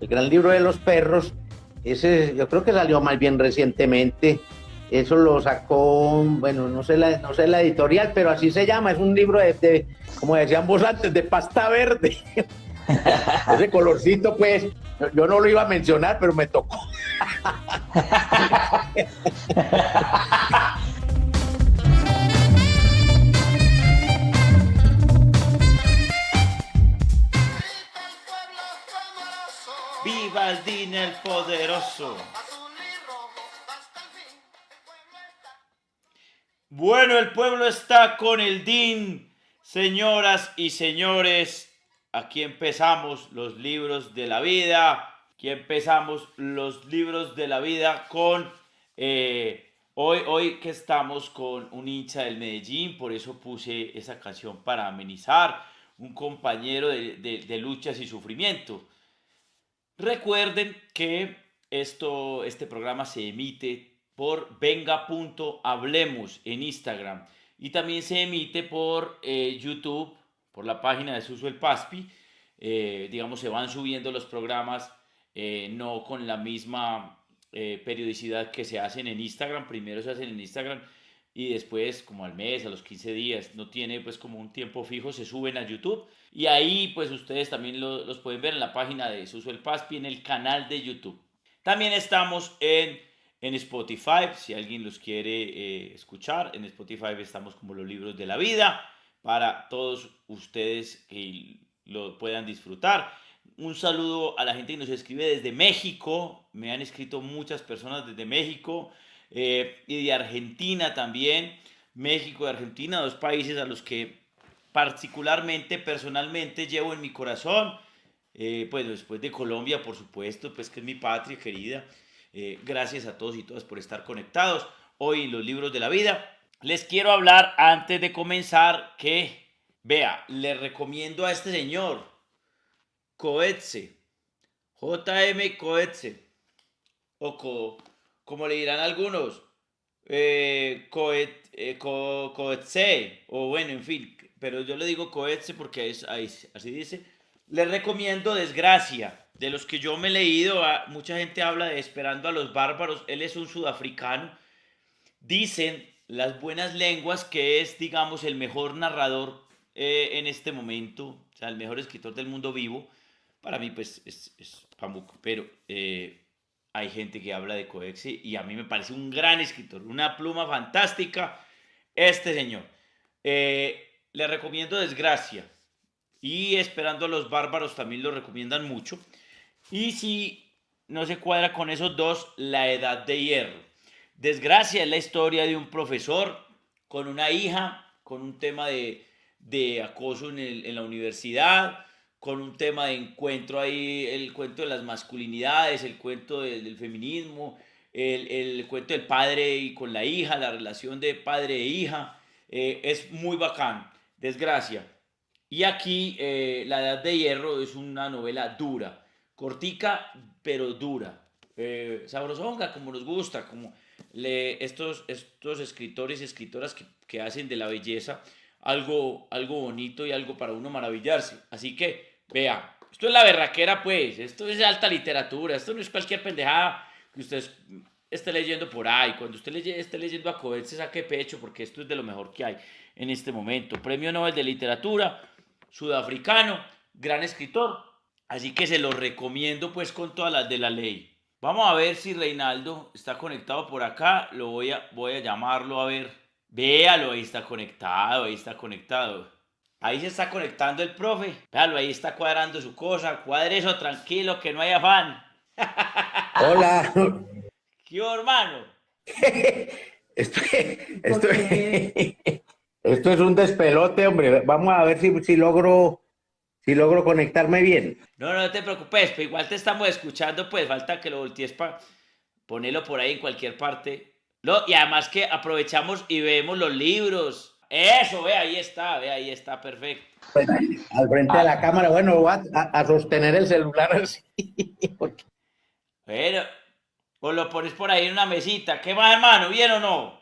el gran libro de los perros. Ese yo creo que salió más bien recientemente. Eso lo sacó, bueno, no sé la editorial, pero así se llama. Es un libro como decían vos antes, de pasta verde. Ese colorcito, pues, yo no lo iba a mencionar, pero me tocó. ¡Viva el DIN el poderoso! Bueno, el pueblo está con el DIN. Señoras y señores, aquí empezamos los libros de la vida. Aquí empezamos los libros de la vida con... hoy que estamos con un hincha del Medellín, por eso puse esa canción para amenizar, un compañero de luchas y sufrimiento. Recuerden que este programa se emite por venga.hablemos en Instagram y también se emite por YouTube, por la página de Suso el Paspi. Digamos, se van subiendo los programas no con la misma periodicidad que se hacen en Instagram. Primero se hacen en Instagram y después, como al mes, a los 15 días, no tiene pues como un tiempo fijo, se suben a YouTube. Y ahí pues ustedes también los pueden ver en la página de Suso el Paspi, en el canal de YouTube. También estamos en Spotify, si alguien los quiere escuchar. En Spotify estamos como los libros de la vida, para todos ustedes que lo puedan disfrutar. Un saludo a la gente que nos escribe desde México. Me han escrito muchas personas desde México y de Argentina también. México y Argentina, dos países a los que particularmente, personalmente llevo en mi corazón. Pues después de Colombia, por supuesto, pues que es mi patria querida. Gracias a todos y todas por estar conectados hoy en los libros de la vida. Les quiero hablar antes de comenzar que, vea, les recomiendo a este señor, Coetzee, J.M. Coetzee, o como le dirán algunos, Coetzee, o bueno, en fin, pero yo le digo Coetzee porque así dice. Les recomiendo Desgracia, de los que yo me he leído. Mucha gente habla de Esperando a los Bárbaros. Él es un sudafricano. Dicen las buenas lenguas que es, digamos, el mejor narrador en este momento, o sea, el mejor escritor del mundo vivo. Para mí, pues, es Pamuk, pero hay gente que habla de Coetzee y a mí me parece un gran escritor, una pluma fantástica, este señor. Le recomiendo Desgracia. Y Esperando a los Bárbaros también lo recomiendan mucho. Y si no se cuadra con esos dos, La Edad de Hierro. Desgracia es la historia de un profesor con una hija, con un tema de acoso en la universidad, con un tema de encuentro ahí, el cuento de las masculinidades, el cuento del feminismo, el cuento del padre y con la hija, la relación de padre e hija. Es muy bacán. Desgracia. Y aquí La Edad de Hierro es una novela dura, cortica pero dura, sabrosonga como nos gusta, como estos escritores y escritoras que hacen de la belleza algo bonito y algo para uno maravillarse. Así que, vea, esto es la berraquera pues, esto es alta literatura, esto no es cualquier pendejada que usted esté leyendo por ahí. Cuando usted esté leyendo a Coetzee, se saque pecho porque esto es de lo mejor que hay en este momento. Premio Nobel de Literatura, sudafricano, gran escritor, así que se lo recomiendo pues con todas las de la ley. Vamos a ver si Reinaldo está conectado por acá, voy a llamarlo a ver. Véalo, ahí está conectado, ahí está conectado. Ahí se está conectando el profe, véalo, ahí está cuadrando su cosa, cuadre eso tranquilo, que no hay afán. Hola. ¿Qué hermano? Esto es un despelote, hombre. Vamos a ver si logro conectarme bien. No te preocupes, pero igual te estamos escuchando, pues falta que lo voltees para ponerlo por ahí en cualquier parte. Y además que aprovechamos y vemos los libros. Eso, ve, ahí está, perfecto. Pues, al frente de la Ah, cámara, bueno, voy a sostener el celular así. porque- bueno, o lo pones por ahí en una mesita. ¿Qué más, hermano? ¿Bien o no?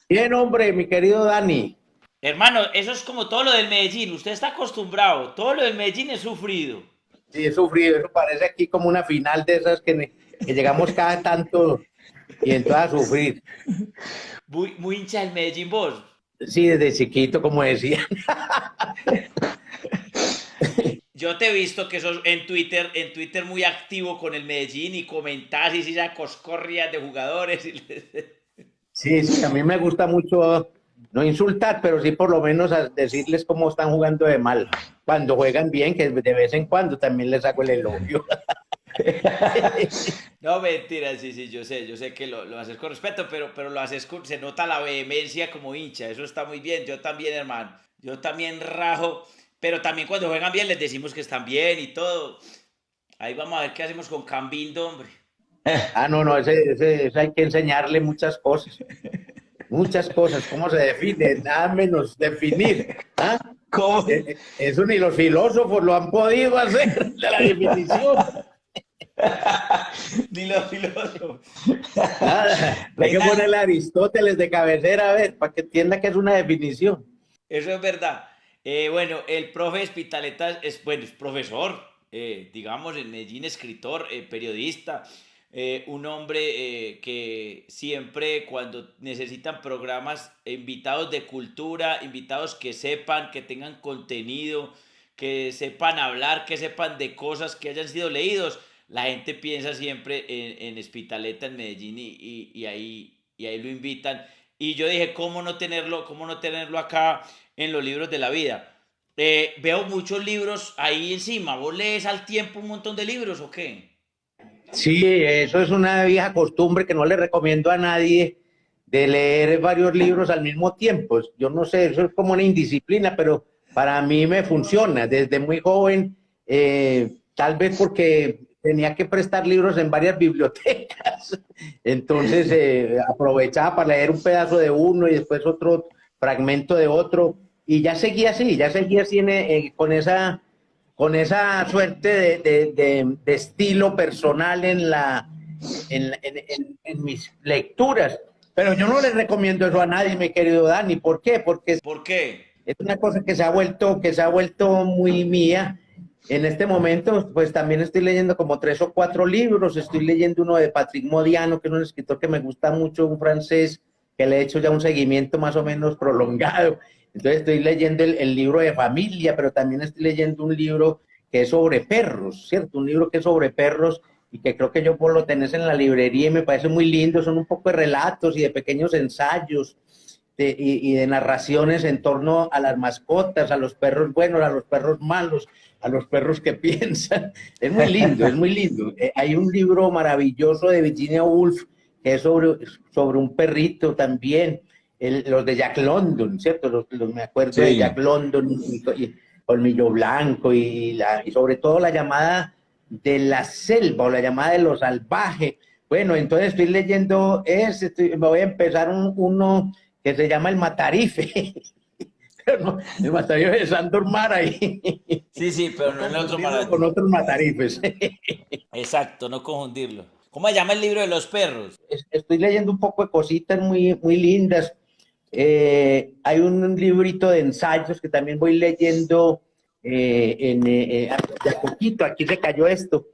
Bien, hombre, mi querido Dani. Hermano, eso es como todo lo del Medellín. Usted está acostumbrado. Todo lo del Medellín es sufrido. Sí, he sufrido, eso parece aquí como una final de esas que llegamos cada tanto y entonces a sufrir. Muy hincha del Medellín vos. Sí, desde chiquito, como decía. Yo te he visto que sos en Twitter muy activo con el Medellín y comentás y ya coscorrias de jugadores. Sí, sí, a mí me gusta mucho no insultar, pero sí por lo menos decirles cómo están jugando de mal. Cuando juegan bien, que de vez en cuando también les hago el elogio. No, mentira, sí, sí, yo sé que lo haces con respeto, pero lo haces se nota la vehemencia como hincha, eso está muy bien, yo también, hermano, yo también rajo, pero también cuando juegan bien les decimos que están bien y todo. Ahí vamos a ver qué hacemos con Cambindo, hombre. Ah, no, no, ese hay que enseñarle muchas cosas, cómo se define, nada menos definir. ¿Ah? ¿Cómo? Eso ni los filósofos lo han podido hacer de la definición. Ni los filósofos. Nada, hay que Reinaldo, ponerle a Aristóteles de cabecera, a ver, para que entienda que es una definición. eso es verdad. Bueno, el profe Espitaleta es, bueno, es profesor, digamos, en Medellín, escritor, periodista, un hombre que siempre cuando necesitan programas, invitados de cultura, invitados que sepan, que tengan contenido, que sepan hablar, que sepan de cosas que hayan sido leídos, la gente piensa siempre en Espitaleta, en Medellín, y ahí lo invitan. Y yo dije, cómo no tenerlo acá en los libros de la vida? Veo muchos libros ahí encima. ¿Vos lees al tiempo un montón de libros o qué? Sí, eso es una vieja costumbre que no le recomiendo a nadie de leer varios libros al mismo tiempo. Yo no sé, eso es como una indisciplina, pero para mí me funciona. Desde muy joven, tal vez porque tenía que prestar libros en varias bibliotecas, entonces aprovechaba para leer un pedazo de uno y después otro fragmento de otro, y ya seguía así con esa suerte de estilo personal en mis lecturas. Pero yo no le recomiendo eso a nadie, mi querido Dani. ¿Por qué? Porque ¿Por qué? es una cosa que se ha vuelto muy mía. En este momento, pues también estoy leyendo como 3 o 4 libros. Estoy leyendo uno de Patrick Modiano, que es un escritor que me gusta mucho, un francés, que le he hecho ya un seguimiento más o menos prolongado. Entonces estoy leyendo el libro de familia, pero también estoy leyendo un libro que es sobre perros, ¿cierto? Un libro que es sobre perros y que creo que yo por lo tenés en la librería y me parece muy lindo. Son un poco de relatos y de pequeños ensayos y de narraciones en torno a las mascotas, a los perros buenos, a los perros malos, a los perros que piensan. Es muy lindo, es muy lindo. Hay un libro maravilloso de Virginia Woolf que es sobre un perrito también, los de Jack London, ¿cierto? Me acuerdo de Jack Sí, London y Colmillo Blanco y sobre todo la llamada de la selva o la llamada de lo salvaje. Bueno, entonces estoy leyendo me voy a empezar uno que se llama El Matarife. Pero no, el Matarife es Sandor Mara y Sí, sí, pero no no en el otro confundirlo maratón. con otros Matarifes. Exacto, no confundirlo. ¿Cómo se llama el libro de los perros? Estoy leyendo un poco de cositas muy, muy lindas. Hay un librito de ensayos que también voy leyendo de a poquito, aquí se cayó esto,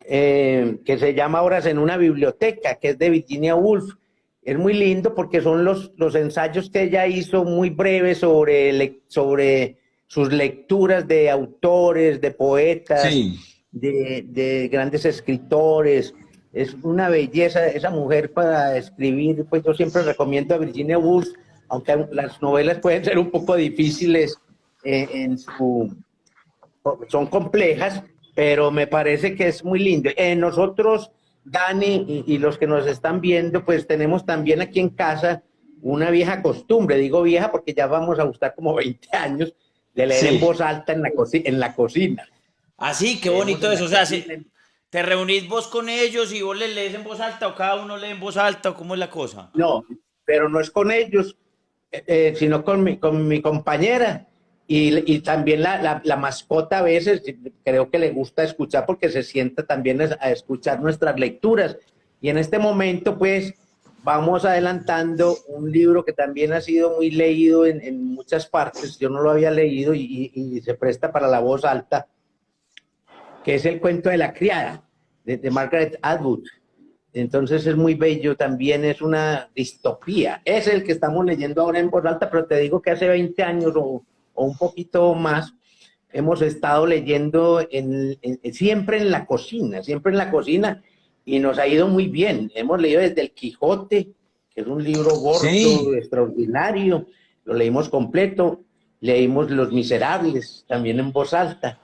que se llama Horas en una biblioteca, que es de Virginia Woolf. Es muy lindo porque son los ensayos que ella hizo muy breves sobre sus lecturas de autores, de poetas, sí. de grandes escritores. Es una belleza esa mujer para escribir. Pues yo siempre recomiendo a Virginia Woolf, aunque las novelas pueden ser un poco difíciles son complejas, pero me parece que es muy lindo. Nosotros, Dani, y los que nos están viendo, pues tenemos también aquí en casa una vieja costumbre, digo vieja porque ya vamos a gustar como 20 años, de leer en Sí. voz alta en la cocina. Así, qué Leemos bonito en eso. la O sea, cocina. ¿te reunís vos con ellos y vos les lees en voz alta o cada uno lee en voz alta o cómo es la cosa? No, pero no es con ellos, sino con mi compañera. Y también la mascota a veces creo que le gusta escuchar porque se sienta también a escuchar nuestras lecturas. Y en este momento, pues, vamos adelantando un libro que también ha sido muy leído en muchas partes. Yo no lo había leído y se presta para la voz alta, que es El cuento de la criada, de Margaret Atwood. Entonces es muy bello, también es una distopía. Es el que estamos leyendo ahora en voz alta, pero te digo que hace 20 años o un poquito más hemos estado leyendo siempre en la cocina, y nos ha ido muy bien. Hemos leído desde El Quijote, que es un libro gordo, Sí. extraordinario, lo leímos completo, leímos Los Miserables, también en voz alta.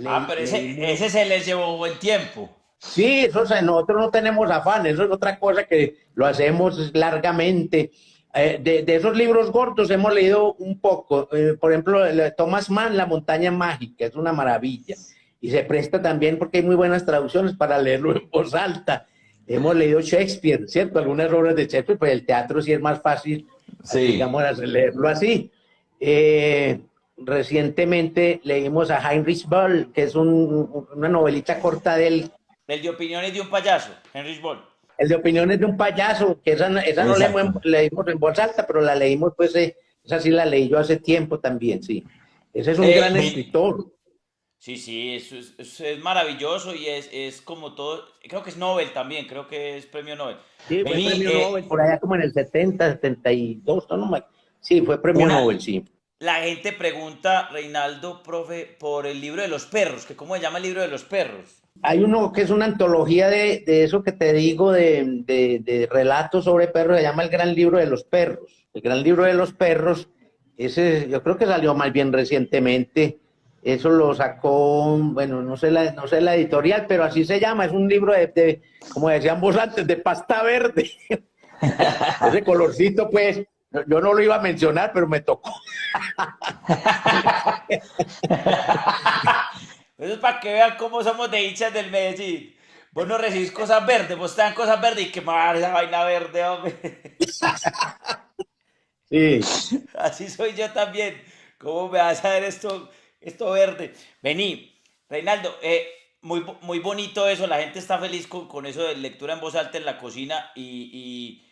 Ah, pero Leímos... ese se les llevó buen tiempo. Sí, eso, o sea, nosotros no tenemos afán, eso es otra cosa que lo hacemos largamente. De esos libros gordos hemos leído un poco, por ejemplo, el de Thomas Mann, La montaña mágica, es una maravilla. Y se presta también porque hay muy buenas traducciones para leerlo en voz alta. Hemos leído Shakespeare, ¿cierto? Algunas obras de Shakespeare, pues el teatro sí es más fácil, Sí. digamos, leerlo así. Recientemente leímos a Heinrich Böll, que es una novelita corta de él. El de opiniones de un payaso, Henry Ball. El de opiniones de un payaso, que esa no Exacto. leímos en voz alta, pero la leímos, pues, esa sí la leí yo hace tiempo también, sí. Ese es un gran Ven, escritor. Sí, sí, eso es maravilloso y es como todo, creo que es Nobel también, creo que es premio Nobel. Sí, fue Vení, premio Nobel por allá como en el 70, 72, no, sí, fue premio una, Nobel, sí. la gente pregunta, Reinaldo, profe, por el libro de los perros, que cómo se llama el libro de los perros. Hay uno que es una antología de eso que te digo, de relatos sobre perros, se llama El Gran Libro de los Perros. El Gran Libro de los Perros, ese yo creo que salió más bien recientemente. Eso lo sacó, bueno, no sé la editorial, pero así se llama. Es un libro como decíamos antes, de pasta verde. Ese colorcito, pues, yo no lo iba a mencionar, pero me tocó. Eso es para que vean cómo somos de hinchas del Medellín. Vos no recibís cosas verdes, vos te dan cosas verdes y que más esa vaina verde, hombre. Sí. Así soy yo también. ¿Cómo me vas a ver esto verde? Vení, Reinaldo, muy bonito eso. La gente está feliz con eso de lectura en voz alta en la cocina y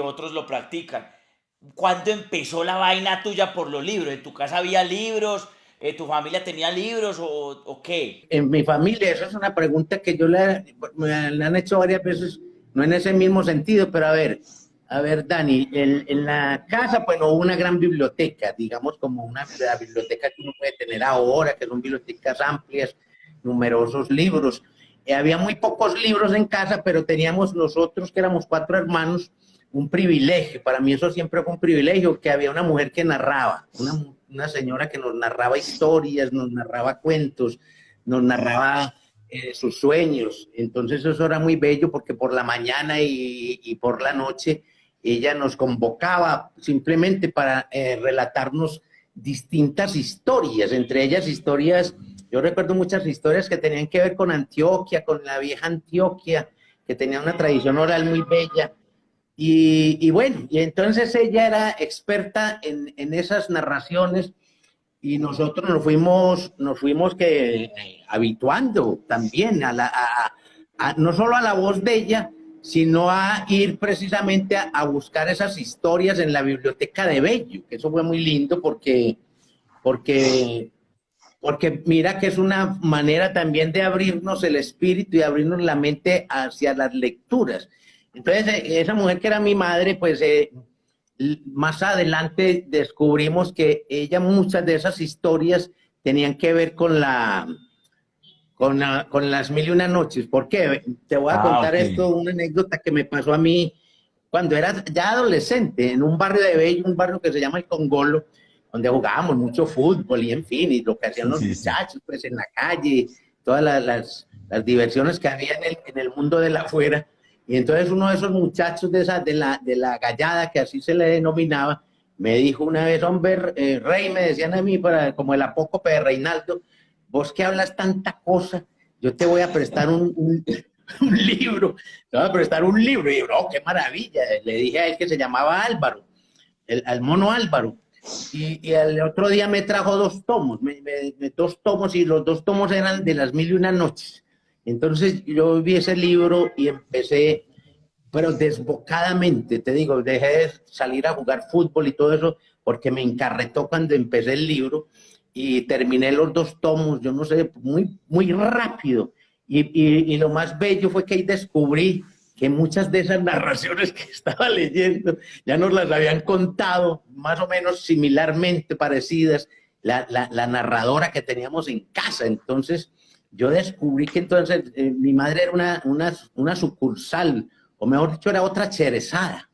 otros lo practican. ¿Cuándo empezó la vaina tuya por los libros? ¿En tu casa había libros? ¿Tu familia tenía libros o qué? En mi familia, esa es una pregunta que me la han hecho varias veces, no en ese mismo sentido, pero a ver, Dani, en la casa, pues no hubo una gran biblioteca, digamos, como la biblioteca que uno puede tener ahora, que son bibliotecas amplias, numerosos libros. Había muy pocos libros en casa, pero teníamos nosotros, que éramos 4 hermanos, un privilegio. Para mí eso siempre fue un privilegio, que había una mujer que narraba, una señora que nos narraba historias, nos narraba cuentos, nos narraba sus sueños. Entonces eso era muy bello porque por la mañana y por la noche ella nos convocaba simplemente para relatarnos distintas historias, entre ellas historias, yo recuerdo muchas historias que tenían que ver con Antioquia, con la vieja Antioquia, que tenía una tradición oral muy bella. Y bueno, y entonces ella era experta en esas narraciones, y nosotros nos fuimos habituando también no solo a la voz de ella, sino a ir precisamente a buscar esas historias en la biblioteca de Bello, que eso fue muy lindo porque, porque mira que es una manera también de abrirnos el espíritu y abrirnos la mente hacia las lecturas. Entonces, esa mujer que era mi madre, pues más adelante descubrimos que ella, muchas de esas historias tenían que ver con las mil y una noches. ¿Por qué? Te voy a ah, contar ok. esto, una anécdota que me pasó a mí cuando era ya adolescente, en un barrio de Bello, un barrio que se llama El Congolo, donde jugábamos mucho fútbol y en fin, y lo que hacían Sí, los sí, sí. muchachos, pues en la calle, todas las diversiones que había en el mundo de la afuera. Y entonces uno de esos muchachos de la gallada, que así se le denominaba, me dijo una vez, hombre, Rey, me decían a mí, como el apócope de Reinaldo, vos que hablas tanta cosa, yo te voy a prestar un libro, te voy a prestar un libro. Y yo, oh, qué maravilla. Le dije a él que se llamaba Álvaro, al mono Álvaro. Y al otro día me trajo 2 tomos, 2 tomos, y los 2 tomos eran de las mil y una noches. Entonces yo vi ese libro y empecé, pero desbocadamente, te digo, dejé de salir a jugar fútbol y todo eso porque me encarretó cuando empecé el libro. y terminé los 2 tomos, yo no sé, muy rápido. Y lo más bello fue que ahí descubrí que muchas de esas narraciones que estaba leyendo ya nos las habían contado, más o menos similarmente parecidas, la narradora que teníamos en casa. Entonces, yo descubrí que entonces mi madre era una sucursal, o mejor dicho, era otra Cherezada.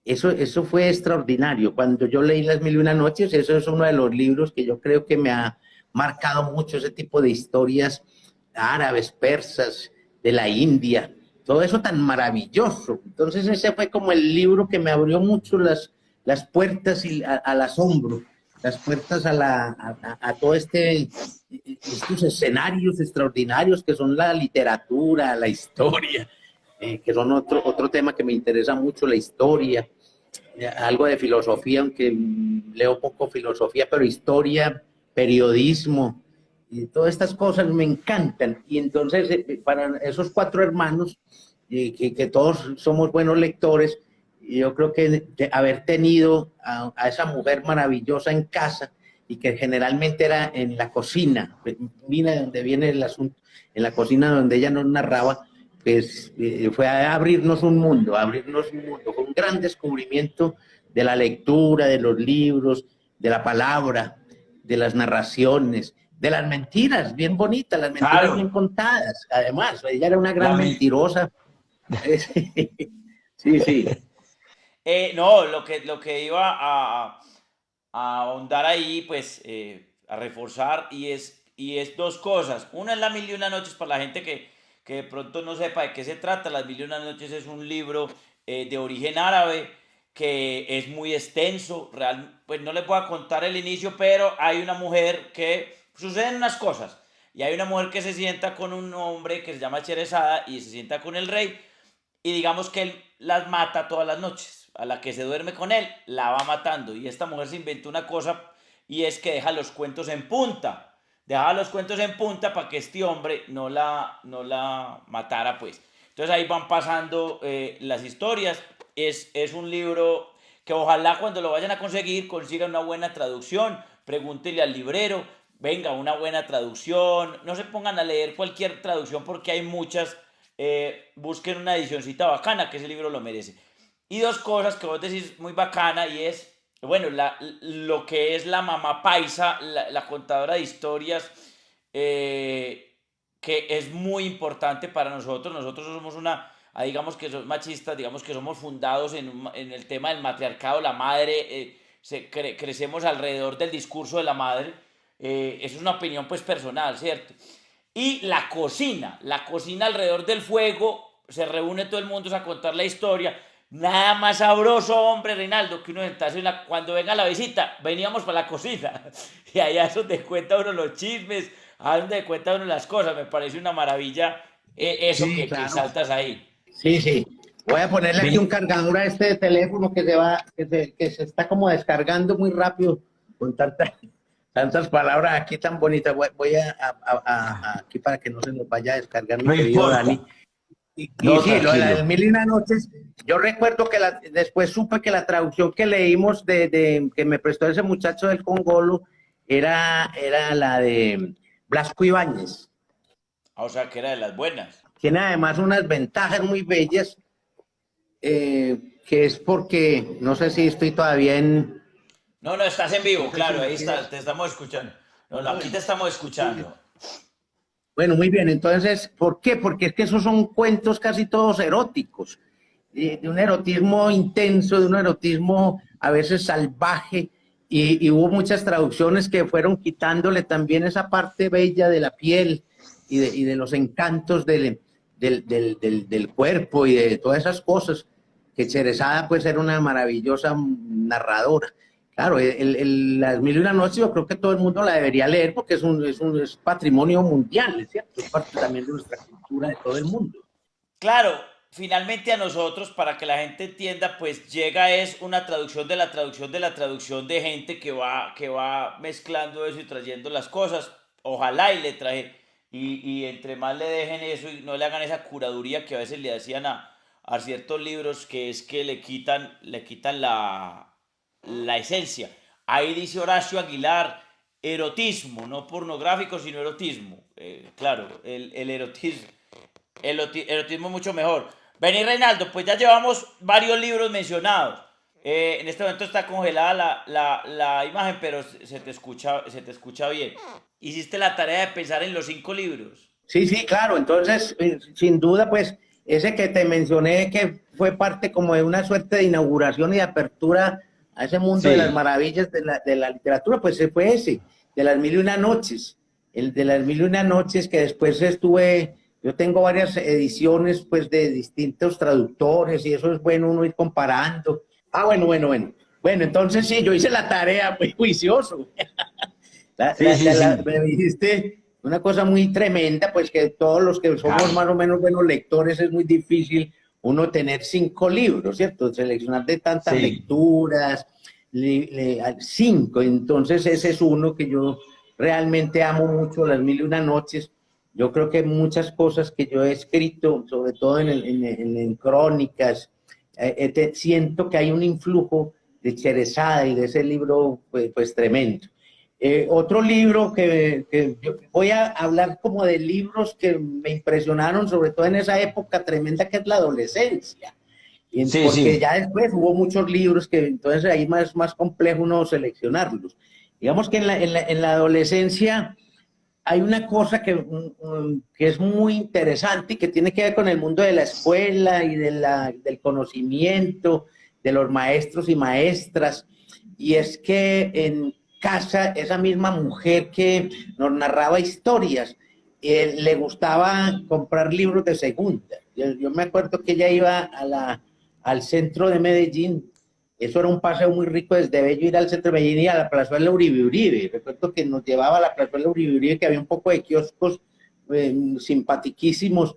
Eso fue extraordinario. Cuando yo leí Las Mil y Una Noches, eso es uno de los libros que yo creo que me ha marcado mucho, ese tipo de historias árabes, persas, de la India, todo eso tan maravilloso. Entonces ese fue como el libro que me abrió mucho las puertas al asombro, las puertas a todo estos escenarios extraordinarios que son la literatura, la historia, que son otro tema que me interesa mucho, la historia, algo de filosofía, aunque leo poco filosofía, pero historia, periodismo, y todas estas cosas me encantan. Y entonces, para esos 4 hermanos, que todos somos buenos lectores, yo creo que haber tenido a esa mujer maravillosa en casa y que generalmente era en la cocina, mira de dónde viene el asunto, en la cocina donde ella nos narraba, pues fue a abrirnos un mundo, fue un gran descubrimiento de la lectura, de los libros, de la palabra, de las narraciones, de las mentiras, bien bonitas, las mentiras bien Claro, contadas. Además, ella era una la gran men- mentirosa. Sí, sí. no, lo que iba a ahondar ahí, pues, a reforzar, y es dos cosas. Una es La Mil y Una Noches, para la gente que de pronto no sepa de qué se trata. Las Mil y Una Noches es un libro de origen árabe que es muy extenso. Pues no les voy a contar el inicio, pero hay una mujer que suceden unas cosas. Y hay una mujer que se sienta con un hombre que se llama Cherezada y se sienta con el rey, y digamos que él las mata todas las noches. A la que se duerme con él, la va matando. Y esta mujer se inventó una cosa, y es que deja los cuentos en punta. Dejaba los cuentos en punta para que este hombre no la matara, pues. Entonces ahí van pasando las historias. Es un libro que ojalá cuando lo vayan a conseguir consigan una buena traducción. Pregúntele al librero, venga, una buena traducción. No se pongan a leer cualquier traducción porque hay muchas. Busquen una edicióncita bacana, que ese libro lo merece. Y dos cosas que vos decís muy bacana, y es, bueno, lo que es la mamá paisa, la contadora de historias, que es muy importante para nosotros. Nosotros somos digamos que somos machistas, digamos que somos fundados en el tema del matriarcado, la madre, crecemos alrededor del discurso de la madre. Eso es una opinión pues personal, ¿cierto? Y la cocina alrededor del fuego, se reúne todo el mundo a contar la historia. Nada más sabroso, hombre, Reinaldo, que uno sentarse cuando venga la visita, veníamos para la cocina. Y allá es donde cuenta uno los chismes, a donde cuenta uno las cosas. Me parece una maravilla eso Sí, que claro. saltas ahí. Sí, sí. Voy a ponerle aquí un Vení. cargador a este teléfono que se está como descargando muy rápido con tantas palabras aquí tan bonitas. Voy aquí para que no se nos vaya a descargar mi No querido Dani. importa. Y No, sí, lo de tranquilo. las Mil y Una Noches, yo recuerdo que después supe que la traducción que leímos que me prestó ese muchacho del Congolo era la de Blasco Ibáñez. O sea, que era de las buenas. Tiene además unas ventajas muy bellas, que es porque, no sé si estoy todavía No, no, estás en vivo, no sé si claro, me ahí está, quieres. te estamos escuchando. No, no, Ah, aquí te bueno. estamos Sí. escuchando. Bueno, muy bien. Entonces, ¿por qué? Porque es que esos son cuentos casi todos eróticos, de un erotismo intenso, de un erotismo a veces salvaje, y hubo muchas traducciones que fueron quitándole también esa parte bella de la piel y de los encantos del cuerpo y de todas esas cosas, que Cherezada pues era una maravillosa narradora. Claro, Las Mil y Una Noches yo creo que todo el mundo la debería leer porque es patrimonio mundial, ¿es cierto? Es parte también de nuestra cultura de todo el mundo. Claro, finalmente a nosotros, para que la gente entienda, pues llega es una traducción de la traducción de la traducción de gente que va mezclando eso y trayendo las cosas. Ojalá y le traje, y entre más le dejen eso y no le hagan esa curaduría que a veces le hacían a ciertos libros, que es que le quitan la esencia. Ahí dice Horacio Aguilar, erotismo, no pornográfico, sino erotismo. Claro, el erotismo, erotismo mucho mejor. Vení, Reinaldo, pues ya llevamos varios libros mencionados. En este momento está congelada la imagen, pero se te escucha bien. Hiciste la tarea de pensar en los 5 libros. Sí, sí, claro. Entonces, sin duda, pues ese que te mencioné que fue parte como de una suerte de inauguración y de apertura a ese mundo de las Sí, maravillas de la literatura, pues se fue ese, de las mil y una noches. El de las mil y una noches que después estuve, yo tengo varias ediciones pues de distintos traductores y eso es bueno uno ir comparando. Ah, bueno, bueno, bueno. Bueno, entonces sí, yo hice la tarea muy juicioso. sí, sí, Me sí. dijiste una cosa muy tremenda, pues que todos los que somos Claro. más o menos buenos lectores es muy difícil uno tener 5 libros, ¿cierto? Seleccionar de tantas Sí. lecturas, 5. Entonces ese es uno que yo realmente amo mucho, Las Mil y Una Noches. Yo creo que muchas cosas que yo he escrito, sobre todo en crónicas, siento que hay un influjo de Cherezada y de ese libro, pues tremendo. Otro libro que yo voy a hablar como de libros que me impresionaron, sobre todo en esa época tremenda que es la adolescencia, Sí, porque sí. ya después hubo muchos libros que entonces ahí más complejo uno seleccionarlos. Digamos que en la adolescencia hay una cosa que es muy interesante y que tiene que ver con el mundo de la escuela y del conocimiento, de los maestros y maestras, y es que en casa esa misma mujer que nos narraba historias, le gustaba comprar libros de segunda. Yo me acuerdo que ella iba al centro de Medellín. Eso era un paseo muy rico desde Bello ir al centro de Medellín y a la plazuela Uribe Uribe. Recuerdo que nos llevaba a la plazuela Uribe Uribe, que había un poco de kioscos simpatiquísimos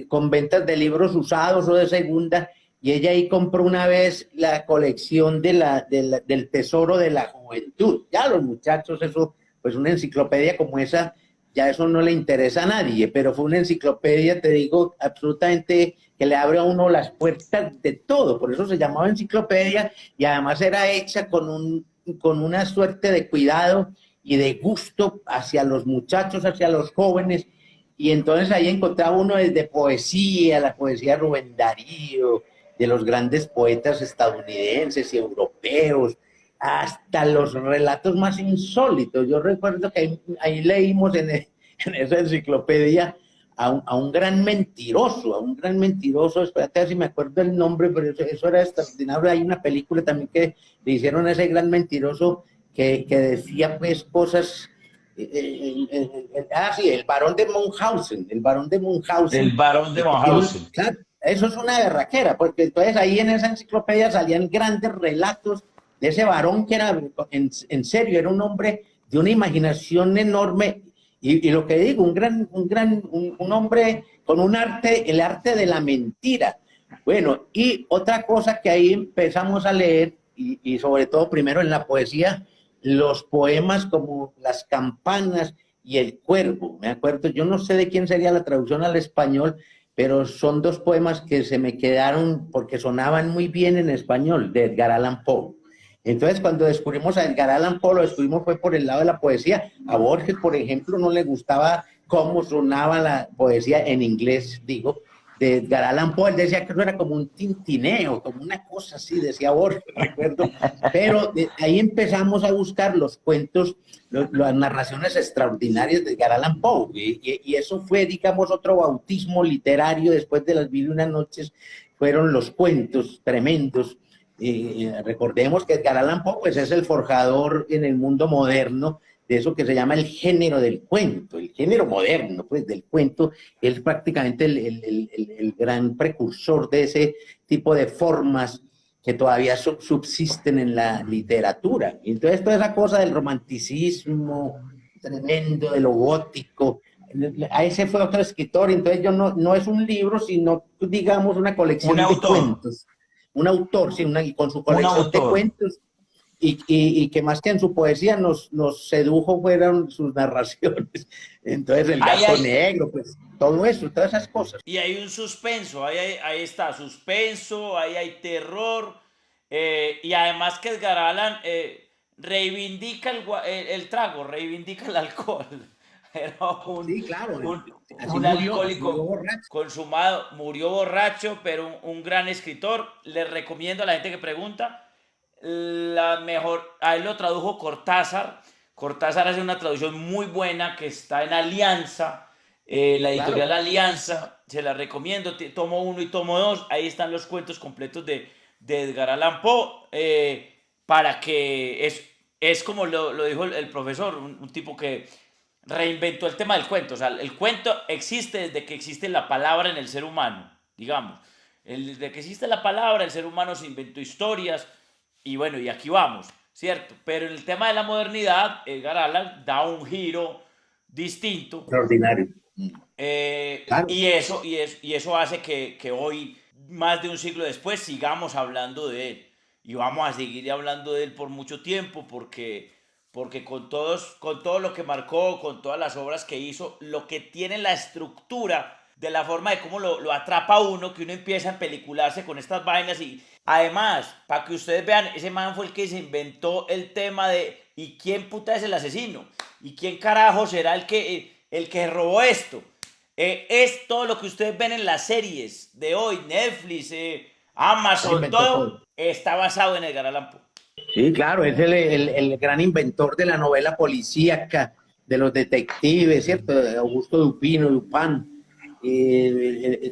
con ventas de libros usados o de segunda. Y ella ahí compró una vez la colección del Tesoro de la Juventud. Ya a los muchachos, eso, pues una enciclopedia como esa, ya eso no le interesa a nadie, pero fue una enciclopedia, te digo, absolutamente que le abre a uno las puertas de todo, por eso se llamaba enciclopedia y además era hecha con una suerte de cuidado y de gusto hacia los muchachos, hacia los jóvenes, y entonces ahí encontraba uno desde poesía, la poesía de Rubén Darío, de los grandes poetas estadounidenses y europeos, hasta los relatos más insólitos. Yo recuerdo que ahí leímos en esa enciclopedia a un a un gran mentiroso, espérate a ver si me acuerdo el nombre, pero eso era extraordinario. Hay una película también que le hicieron a ese gran mentiroso que decía pues cosas, sí, el barón de Munchausen, el barón de El Munchausen, Barón de que tiene, Monhausen. claro, eso es una berraquera, porque entonces ahí en esa enciclopedia salían grandes relatos de ese varón que era, en serio, era un hombre de una imaginación enorme y lo que digo, un hombre con un arte, el arte de la mentira. Bueno, y otra cosa que ahí empezamos a leer, y sobre todo primero en la poesía, los poemas como Las campanas y El cuervo. Me acuerdo, yo no sé de quién sería la traducción al español, pero son dos poemas que se me quedaron porque sonaban muy bien en español, de Edgar Allan Poe. Entonces, cuando descubrimos a Edgar Allan Poe, lo descubrimos fue por el lado de la poesía. A Borges, por ejemplo, no le gustaba cómo sonaba la poesía en inglés, digo, de Edgar Allan Poe. Él decía que eso era como un tintineo, como una cosa así, decía Borges, recuerdo. Pero ahí empezamos a buscar los cuentos, las narraciones extraordinarias de Edgar Allan Poe. Y eso fue, digamos, otro bautismo literario después de las mil y una noches, fueron los cuentos tremendos. Recordemos que Edgar Allan Poe pues, es el forjador en el mundo moderno de eso que se llama el género del cuento, el género moderno pues, del cuento, es prácticamente el gran precursor de ese tipo de formas que todavía subsisten en la literatura. Entonces, toda esa cosa del romanticismo tremendo, de lo gótico, a ese fue otro escritor, entonces yo no es un libro, sino, digamos, una Un colección de autor. cuentos, un autor, sí, con su Un colección de autor. cuentos, y que más que en su poesía nos sedujo fueron sus narraciones. Entonces, el Ahí gato hay, negro, pues todo eso, todas esas cosas. y hay un suspenso, ahí está, suspenso, ahí hay terror, y además que Edgar Allan, reivindica el trago, reivindica el alcohol. Era Sí, claro, así un murió alcohólico borracho. consumado, murió borracho, pero un gran escritor. Le recomiendo a la gente que pregunta, la mejor, a él lo tradujo Cortázar. Cortázar hace una traducción muy buena que está en Alianza, la Sí, editorial claro. Alianza, se la recomiendo, tomo uno y tomo dos, ahí están los cuentos completos de Edgar Allan Poe, para que es como lo dijo el profesor, un tipo que reinventó el tema del cuento. O sea, el cuento existe desde que existe la palabra en el ser humano, digamos. Desde que existe la palabra, el ser humano se inventó historias y bueno, y aquí vamos, ¿cierto? Pero en el tema de la modernidad, Edgar Allan da un giro distinto, Extraordinario. Claro. y eso hace que hoy, más de un siglo después, sigamos hablando de él. Y vamos a seguir hablando de él por mucho tiempo porque con todo lo que marcó, con todas las obras que hizo, lo que tiene la estructura de la forma de cómo lo atrapa a uno, que uno empieza a pelicularse con estas vainas y además, para que ustedes vean, ese man fue el que se inventó el tema de ¿y quién puta es el asesino? ¿Y quién carajo será el que robó esto? Es todo lo que ustedes ven en las series de hoy, Netflix, Él Amazon, inventó todo todo. está basado en Edgar Allan Poe. Sí, claro, es el gran inventor de la novela policíaca, de los detectives, ¿cierto? Augusto Dupino, Dupin,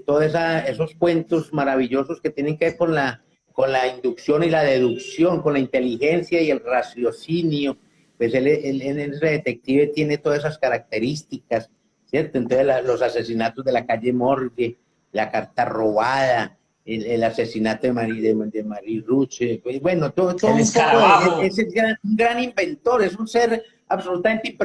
todos esos cuentos maravillosos que tienen que ver con la inducción y la deducción, con la inteligencia y el raciocinio. Pues él en ese detective tiene todas esas características, ¿cierto? Entonces los asesinatos de la calle Morgue, la carta robada, el asesinato de Marie Ruche, pues, bueno, todo El un poco escarabajo. es un gran inventor, es un ser absolutamente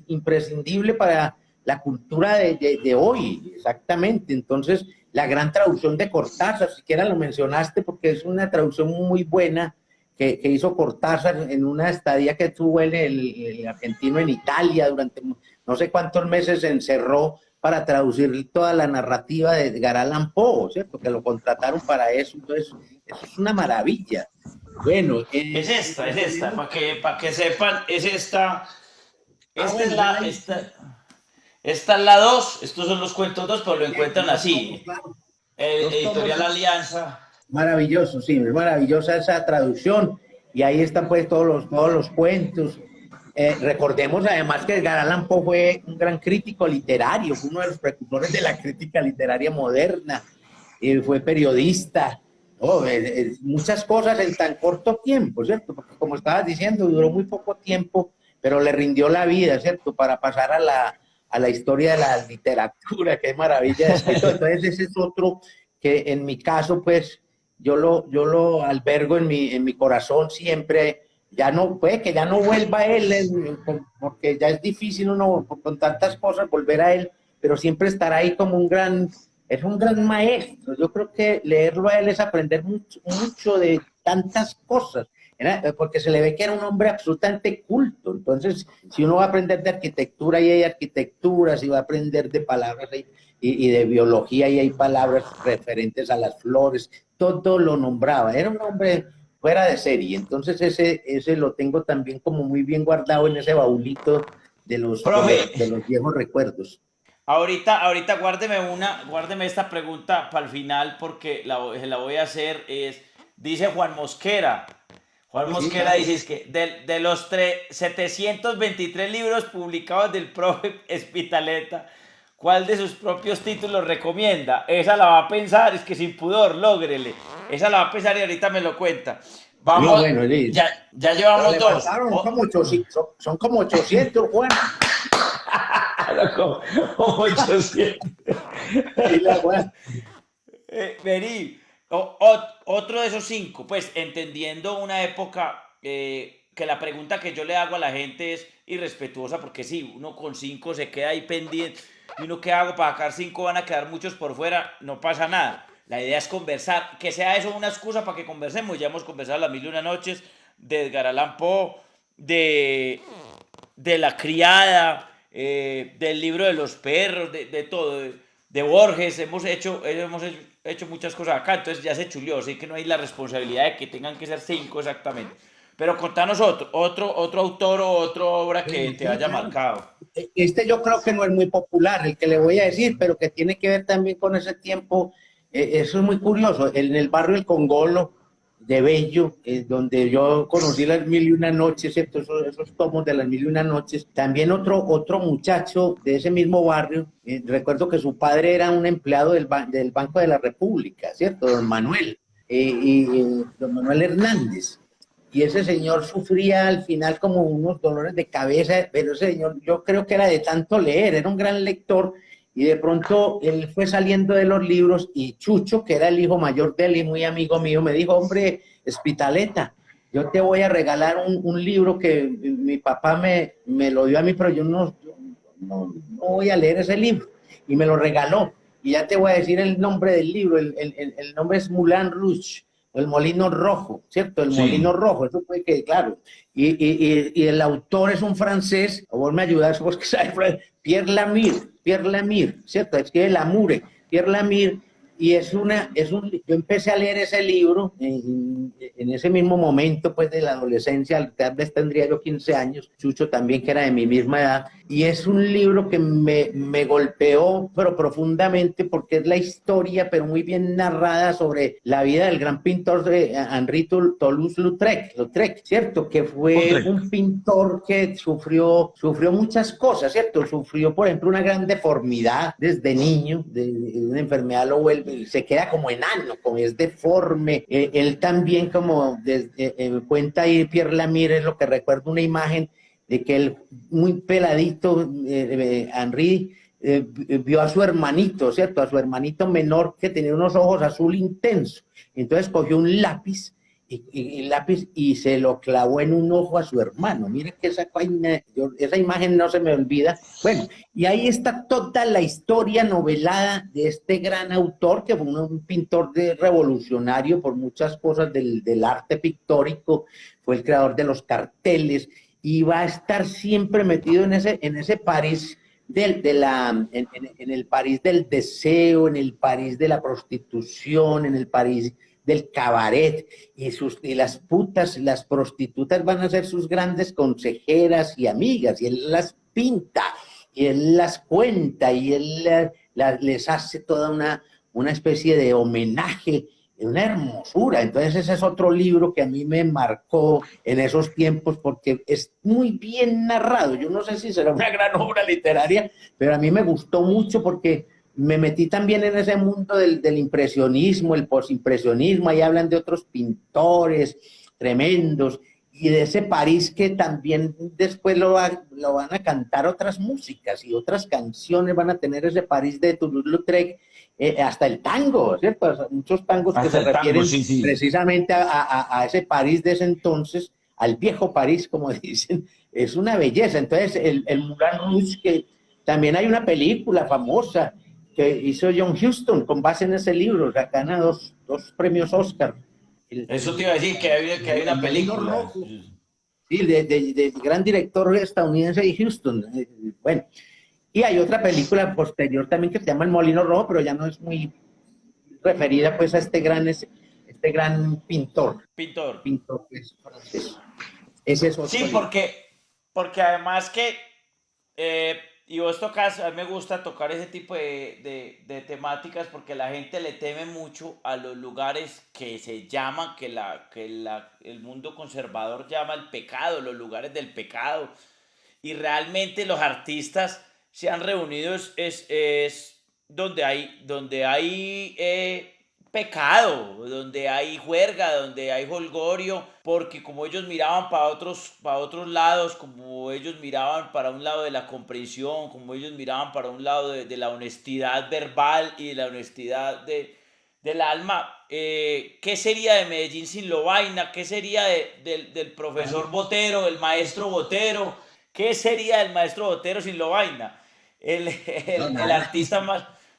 imprescindible para la cultura de hoy, exactamente. Entonces, la gran traducción de Cortázar, siquiera lo mencionaste porque es una traducción muy buena que hizo Cortázar en una estadía que tuvo el argentino en Italia durante no sé cuántos meses, se encerró para traducir toda la narrativa de Edgar Allan Poe, ¿cierto? Que lo contrataron para eso, entonces eso es una maravilla. Bueno, Es esta, tenemos... para que sepan, es esta. Ah, Esta es bueno, esa es la. la edición. Esta es la 2. Estos son los cuentos 2, pero lo Sí, hay encuentran dos tomos, así. claro. Dos tomos, Editorial Alianza. maravilloso, sí, es maravillosa esa traducción. Y ahí están pues todos los cuentos. Recordemos además que Edgar Allan Poe fue un gran crítico literario, fue uno de los precursores de la crítica literaria moderna, fue periodista, oh, muchas cosas en tan corto tiempo, ¿cierto? Porque como estabas diciendo, duró muy poco tiempo, pero le rindió la vida, ¿cierto? Para pasar a la historia de la literatura, qué maravilla de escritor. Entonces ese es otro que en mi caso, pues, yo lo albergo en mi corazón siempre. Ya no, puede que ya no vuelva a él, porque ya es difícil uno con tantas cosas volver a él, pero siempre estará ahí como es un gran maestro. Yo creo que leerlo a él es aprender mucho, mucho de tantas cosas, porque se le ve que era un hombre absolutamente culto. Entonces, si uno va a aprender de arquitectura y hay arquitectura, si va a aprender de palabras y de biología y hay palabras referentes a las flores, todo lo nombraba. Era un hombre fuera de serie. Entonces ese lo tengo también como muy bien guardado en ese baulito Profe, de los viejos recuerdos. ahorita guárdeme esta pregunta para el final porque la voy a hacer. Dice Juan Mosquera. Juan Sí, Mosquera claro. dice es que de los 723 libros publicados del profe Espitaleta, ¿cuál de sus propios títulos recomienda? Esa la va a pensar, es que sin pudor, lógrele. Esa la va a pensar y ahorita me lo cuenta. No, Vamos, bueno, sí. ya Pero llevamos le dos. faltaron como 800, son como 800, Juan. Como 800. Sí, Juan. Vení, otro de esos cinco, pues entendiendo una época que la pregunta que yo le hago a la gente es irrespetuosa, porque sí, uno con cinco se queda ahí pendiente, y uno qué hago para sacar cinco, van a quedar muchos por fuera, no pasa nada. La idea es conversar, que sea eso una excusa para que conversemos. Ya hemos conversado las mil y una noches de Edgar Allan Poe, de, de La Criada, del libro de los perros, de todo, de Borges. Hemos hecho muchas cosas acá, entonces ya se chulió. Sé que no hay la responsabilidad de que tengan que ser cinco exactamente. Pero contanos otro autor o otra obra que te Sí, haya claro. marcado. Este yo creo que no es muy popular, el que le voy a decir, pero que tiene que ver también con ese tiempo. Eso es muy curioso. En el barrio El Congolo de Bello, donde yo conocí las mil y una noches, ¿cierto? Esos tomos de las mil y una noches. También otro muchacho de ese mismo barrio, recuerdo que su padre era un empleado del Banco de la República, ¿cierto? Don Manuel, don Manuel Hernández. Y ese señor sufría al final como unos dolores de cabeza, pero ese señor yo creo que era de tanto leer, era un gran lector, y de pronto él fue saliendo de los libros y Chucho, que era el hijo mayor de él y muy amigo mío, me dijo, hombre, Espitaleta, yo te voy a regalar un libro que mi papá me lo dio a mí, pero yo no voy a leer ese libro. Y me lo regaló. Y ya te voy a decir el nombre del libro, el nombre es Moulin Rouge, el molino rojo, ¿cierto? El molino Sí. rojo, eso fue que, claro. Y el autor es un francés, vos me ayudas, vos que sabes, Pierre Lamire, ¿cierto? Escribe Lamoure, Pierre Lamire, y yo empecé a leer ese libro en ese mismo momento, pues, de la adolescencia, tal vez tendría yo 15 años, Chucho también, que era de mi misma edad, y es un libro que me golpeó, pero profundamente, porque es la historia, pero muy bien narrada sobre la vida del gran pintor de Henri Toulouse-Lautrec, ¿cierto? Que fue Utrecht. un pintor que sufrió muchas cosas, ¿cierto? Sufrió, por ejemplo, una gran deformidad desde niño, de una enfermedad lo vuelve, y se queda como enano, como es deforme. Él también, como cuenta ahí Pierre Lamire, es lo que recuerdo una imagen de que él, muy peladito, Henri, vio a su hermanito, ¿cierto? A su hermanito menor que tenía unos ojos azul intenso. Entonces cogió un lápiz y se lo clavó en un ojo a su hermano. Mire que esa imagen no se me olvida. Bueno, y ahí está toda la historia novelada de este gran autor, que fue un pintor revolucionario por muchas cosas del arte pictórico, fue el creador de los carteles, y va a estar siempre metido en ese París en el París del deseo, en el París de la prostitución, en el París del cabaret, y las prostitutas van a ser sus grandes consejeras y amigas, y él las pinta, y él las cuenta, y él les hace toda una especie de homenaje, una hermosura. Entonces ese es otro libro que a mí me marcó en esos tiempos porque es muy bien narrado. Yo no sé si será una gran obra literaria, pero a mí me gustó mucho porque me metí también en ese mundo del impresionismo, el posimpresionismo, ahí hablan de otros pintores tremendos, y de ese París que también después lo van a cantar otras músicas y otras canciones van a tener ese París de Toulouse-Lautrec, hasta el tango, ¿cierto? O sea, muchos tangos que Hasta se el tango, refieren sí, sí. precisamente a ese París de ese entonces, al viejo París, como dicen, es una belleza. Entonces, el Moulin Rouge, que también hay una película famosa que hizo John Huston con base en ese libro, gana dos premios Oscar. Eso te iba a decir que hay El una Molino película. Rojo, sí, de gran director estadounidense de Houston. Bueno, y hay otra película posterior también que se llama El Molino Rojo, pero ya no es muy referida pues a este gran Pintor. pintor pues, francés. Ese es otro Sí, libro. porque además que, y vos tocas, a mí me gusta tocar ese tipo de temáticas porque la gente le teme mucho a los lugares que se llaman, el mundo conservador llama el pecado, los lugares del pecado. Y realmente los artistas se han reunido es donde hay pecado, donde hay juerga, donde hay holgorio, porque como ellos miraban para otros lados, como ellos miraban para un lado de la comprensión, como ellos miraban para un lado de la honestidad verbal y de la honestidad del alma, ¿qué sería de Medellín sin Lovaina? ¿Qué sería del profesor Botero, del maestro Botero? ¿Qué sería del maestro Botero sin Lovaina? El, No, el nada. artista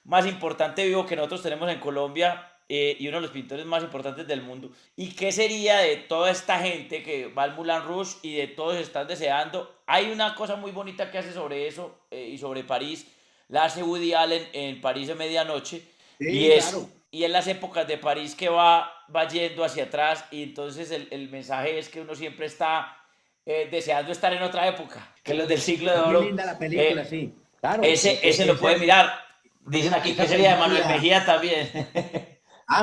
más importante vivo que nosotros tenemos en Colombia, y uno de los pintores más importantes del mundo. ¿Y qué sería de toda esta gente que va al Moulin Rouge y de todos están deseando? Hay una cosa muy bonita que hace sobre eso, y sobre París, la hace Woody Allen en París de Medianoche, y Sí, es, claro. y en las épocas de París que va va yendo hacia atrás y entonces el mensaje es que uno siempre está deseando estar en otra época, que los del siglo de Es muy oro, linda la película, sí. Claro, ese lo puede mirar. Dicen aquí que esa sería de Manuel película. Mejía también.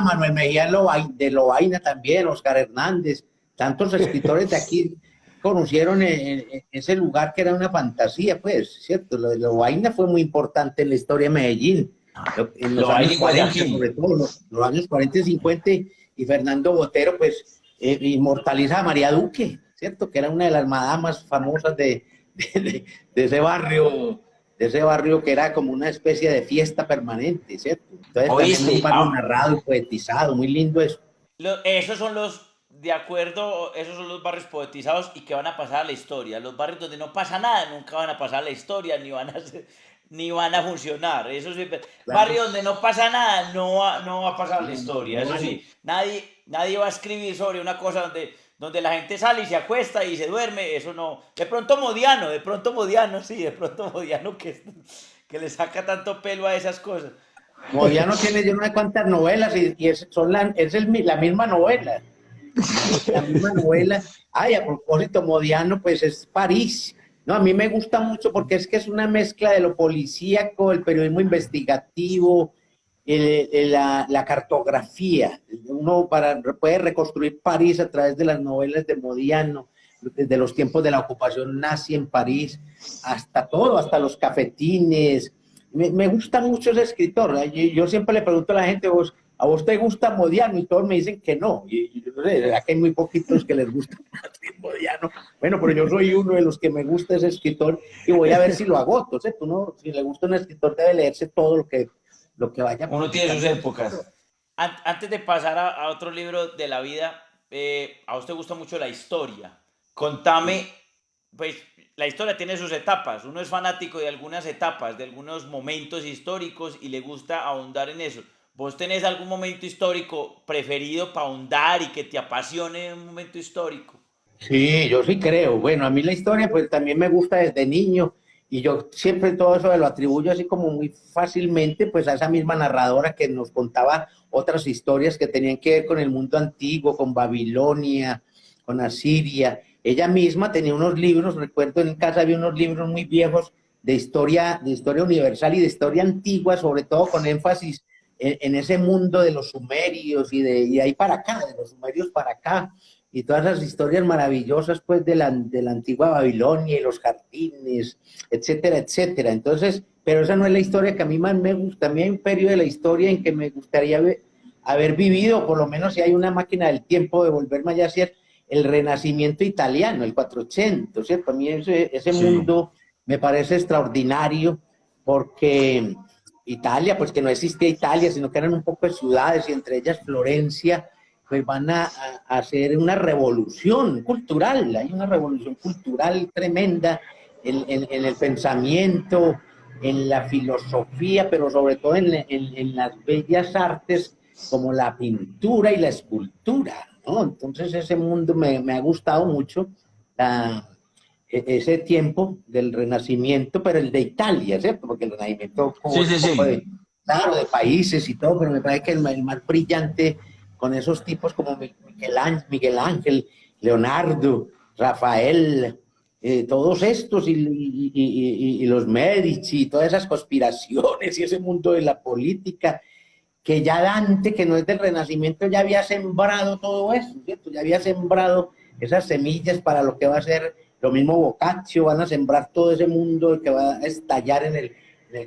Manuel Mejía de Lovaina también, Oscar Hernández, tantos escritores de aquí conocieron en ese lugar que era una fantasía, pues, ¿cierto? Lo de Lovaina fue muy importante en la historia de Medellín, en los Lo hay años en 40, Guayaquil. sobre todo, los años 40 y 50, y Fernando Botero, pues, inmortaliza a María Duque, ¿cierto? Que era una de las madamas famosas de, de ese barrio que era como una especie de fiesta permanente, ¿cierto? Entonces también un ¿Oíste? barrio narrado y poetizado, muy lindo eso. Esos son de acuerdo, esos son los barrios poetizados y que van a pasar a la historia. Los barrios donde no pasa nada nunca van a pasar a la historia, ni van a funcionar. Eso siempre, Claro. barrio donde no pasa nada no va a pasar a la No, no, historia. no Eso vale. sí, nadie va a escribir sobre una cosa donde la gente sale y se acuesta y se duerme. Eso no. De pronto Modiano que le saca tanto pelo a esas cosas. Modiano tiene yo no sé cuántas novelas y la misma novela. La misma novela. Ay, a propósito, Modiano, pues es París. No, a mí me gusta mucho porque es que es una mezcla de lo policíaco, el periodismo investigativo, la cartografía. Puede reconstruir París a través de las novelas de Modiano, desde los tiempos de la ocupación nazi en París, hasta todo, hasta los cafetines. Me gusta mucho ese escritor. Yo siempre le pregunto a la gente, ¿a vos te gusta Modiano? Y todos me dicen que no. Y yo no sé, aquí hay muy poquitos que les gusta Modiano. Bueno, pero yo soy uno de los que me gusta ese escritor y voy a ver si lo agoto. ¿Sí? Tú no, si le gusta un escritor, debe leerse todo lo que vaya Uno tiene sus publicando ese épocas. escritor. Antes de pasar a otro libro de la vida, a usted gusta mucho la historia. Contame, Sí. pues la historia tiene sus etapas. Uno es fanático de algunas etapas, de algunos momentos históricos y le gusta ahondar en eso. ¿Vos tenés algún momento histórico preferido para ahondar y que te apasione un momento histórico? Sí, yo sí creo. Bueno, a mí la historia pues también me gusta desde niño y yo siempre todo eso lo atribuyo así como muy fácilmente pues a esa misma narradora que nos contaba otras historias que tenían que ver con el mundo antiguo, con Babilonia, con Asiria. Ella misma tenía unos libros, recuerdo en casa había unos libros muy viejos de historia universal y de historia antigua, sobre todo con énfasis en ese mundo de los sumerios y de ahí para acá, de los sumerios para acá y todas las historias maravillosas pues de la antigua Babilonia y los jardines, etcétera, etcétera. Entonces, pero esa no es la historia que a mí más me gusta. A mí hay un periodo de la historia en que me gustaría haber vivido, por lo menos si hay una máquina del tiempo, de volverme allá a hacer el Renacimiento italiano, el 400, ¿cierto? A mí ese Sí. mundo me parece extraordinario porque Italia, pues que no existía Italia, sino que eran un poco de ciudades y entre ellas Florencia, pues van a hacer una revolución cultural, hay una revolución cultural tremenda en el pensamiento, en la filosofía, pero sobre todo en las bellas artes como la pintura y la escultura, ¿no? Entonces ese mundo me ha gustado mucho, la, ese tiempo del Renacimiento, pero el de Italia, ¿cierto? Porque el Renacimiento Sí, es un sí, poco sí. claro, de países y todo, pero me parece que el más brillante con esos tipos como Miguel Ángel, Leonardo, Rafael, todos estos y los Medici y todas esas conspiraciones y ese mundo de la política, que ya Dante, que no es del Renacimiento, ya había sembrado todo eso, ¿cierto? Ya había sembrado esas semillas para lo que va a ser lo mismo Boccaccio, van a sembrar todo ese mundo que va a estallar en el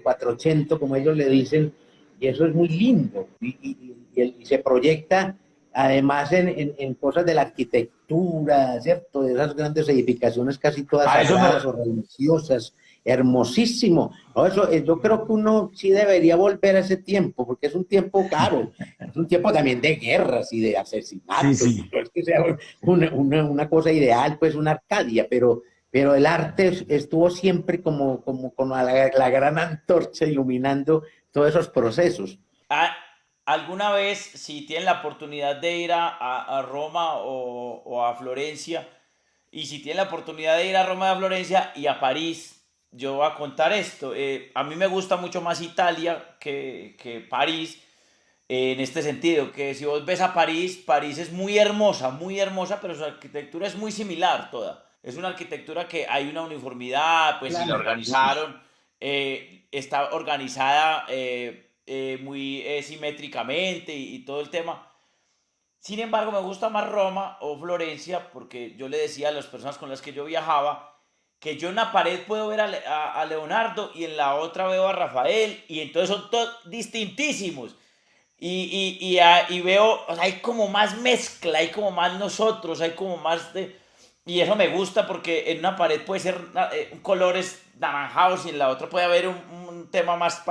480, como ellos le dicen, y eso es muy lindo, y se proyecta además en cosas de la arquitectura, ¿cierto? De esas grandes edificaciones casi todas A eso me, sagradas o religiosas, hermosísimo. No, eso, yo creo que uno sí debería volver a ese tiempo, porque es un tiempo, claro, es un tiempo también de guerras y de Sí, asesinatos, sí. no es que sea una cosa ideal, pues una Arcadia, pero el arte estuvo siempre como la gran antorcha iluminando todos esos procesos. Ah, ¿alguna vez, si tienen la oportunidad de ir a Roma o a Florencia, y si tienen la oportunidad de ir a Roma, a Florencia y a París, yo voy a contar esto. A mí me gusta mucho más Italia que París. en este sentido, que si vos ves a París, París es muy hermosa, pero su arquitectura es muy similar toda. Es una arquitectura que hay una uniformidad, pues si la Claro. organizaron, está organizada muy simétricamente y todo el tema. Sin embargo, me gusta más Roma o Florencia porque yo le decía a las personas con las que yo viajaba que yo en una pared puedo ver a Leonardo y en la otra veo a Rafael y entonces son todos distintísimos. Y veo, o sea, hay como más mezcla, hay como más nosotros, hay como más de... Y eso me gusta porque en una pared puede ser colores naranjados y en la otra puede haber un tema más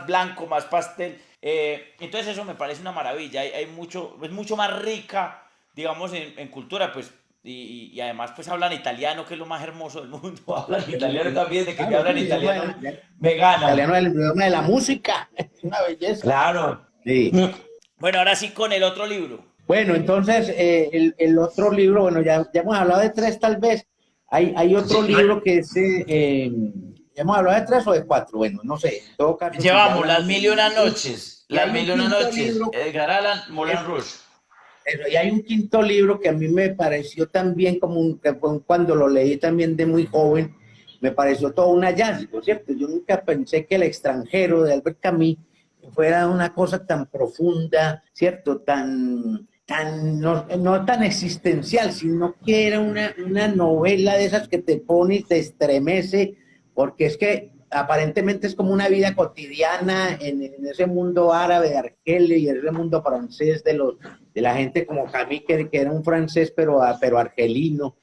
blanco, más pastel. Entonces eso me parece una maravilla, hay mucho, es mucho más rica, digamos, en cultura, pues, y además pues hablan italiano, que es lo más hermoso del mundo, hablan italiano también, de que me Claro, hablan sí, italiano, el me ganan. italiano es el idioma de la música, es una belleza. Claro. Sí. Bueno, ahora sí con el otro libro. Bueno, entonces el otro libro, bueno, ya hemos hablado de tres tal vez. Hay otro Sí, libro que es, ¿ya hemos hablado de tres o de cuatro? Bueno, no sé, en todo caso, si ya llevamos hablamos Las de Mil y Una libros. Noches, Y Las hay un Mil y Una quinto Noches, libro, Edgar Allan, Moulin eso, Rouge. y hay un quinto libro que a mí me pareció también como que cuando lo leí también de muy joven, me pareció todo un hallazgo, ¿cierto? Yo nunca pensé que El extranjero de Albert Camus fuera una cosa tan profunda, ¿cierto? No tan existencial, sino que era una novela de esas que te pone y te estremece, porque es que aparentemente es como una vida cotidiana en ese mundo árabe de Argelia y en ese mundo francés de la gente como Camille, que era un francés pero argelino,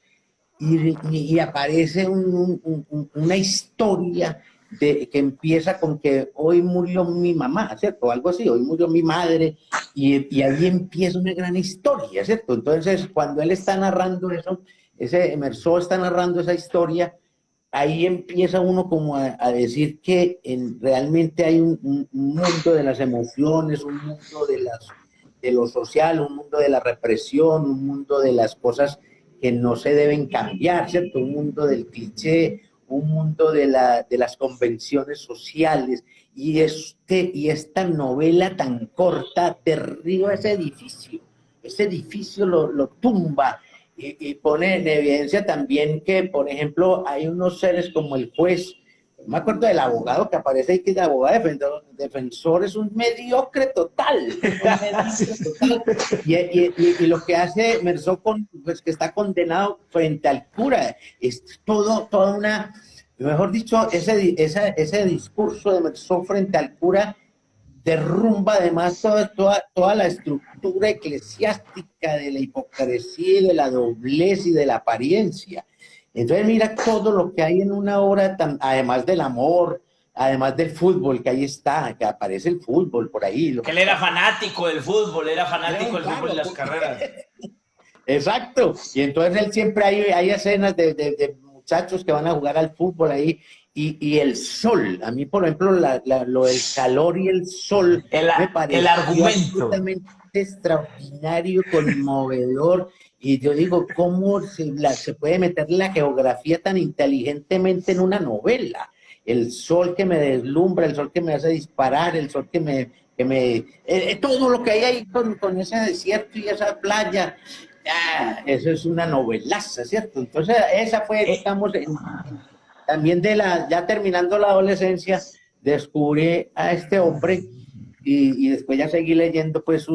y aparece una historia que empieza con que hoy murió mi mamá, ¿cierto? Algo así, hoy murió mi madre, y ahí empieza una gran historia, ¿cierto? Entonces, cuando él está narrando eso, ese Emerson está narrando esa historia, ahí empieza uno como a decir que realmente hay un mundo de las emociones, un mundo de lo social, un mundo de la represión, un mundo de las cosas que no se deben cambiar, ¿cierto? Un mundo del cliché, un mundo de las convenciones sociales. Y esta novela tan corta derriba ese edificio lo tumba, y pone en evidencia también que, por ejemplo, hay unos seres como el juez, no me acuerdo del abogado que aparece ahí, que es el abogado defensor es un mediocre total, un mediocre total, y lo que hace Merzó, pues que está condenado frente al cura, es toda una, mejor dicho, ese discurso de Merzó frente al cura derrumba además toda la estructura eclesiástica de la hipocresía y de la doblez y de la apariencia. Entonces mira todo lo que hay en una obra, además del amor, además del fútbol, que ahí está, que aparece el fútbol por ahí. Que él era fanático del fútbol, era fanático del fútbol Claro, y las carreras. exacto. Y entonces él siempre hay escenas de muchachos que van a jugar al fútbol ahí, y el sol. A mí, por ejemplo, lo del calor y el sol me El pareció argumento. absolutamente extraordinario, conmovedor. Y yo digo, ¿cómo se puede meter la geografía tan inteligentemente en una novela? El sol que me deslumbra, el sol que me hace disparar, el sol todo lo que hay ahí con ese desierto y esa playa. Eso es una novelaza, ¿cierto? Entonces, esa fue, Eh, digamos, también ya terminando la adolescencia, descubrí a este hombre, y después ya seguí leyendo, pues,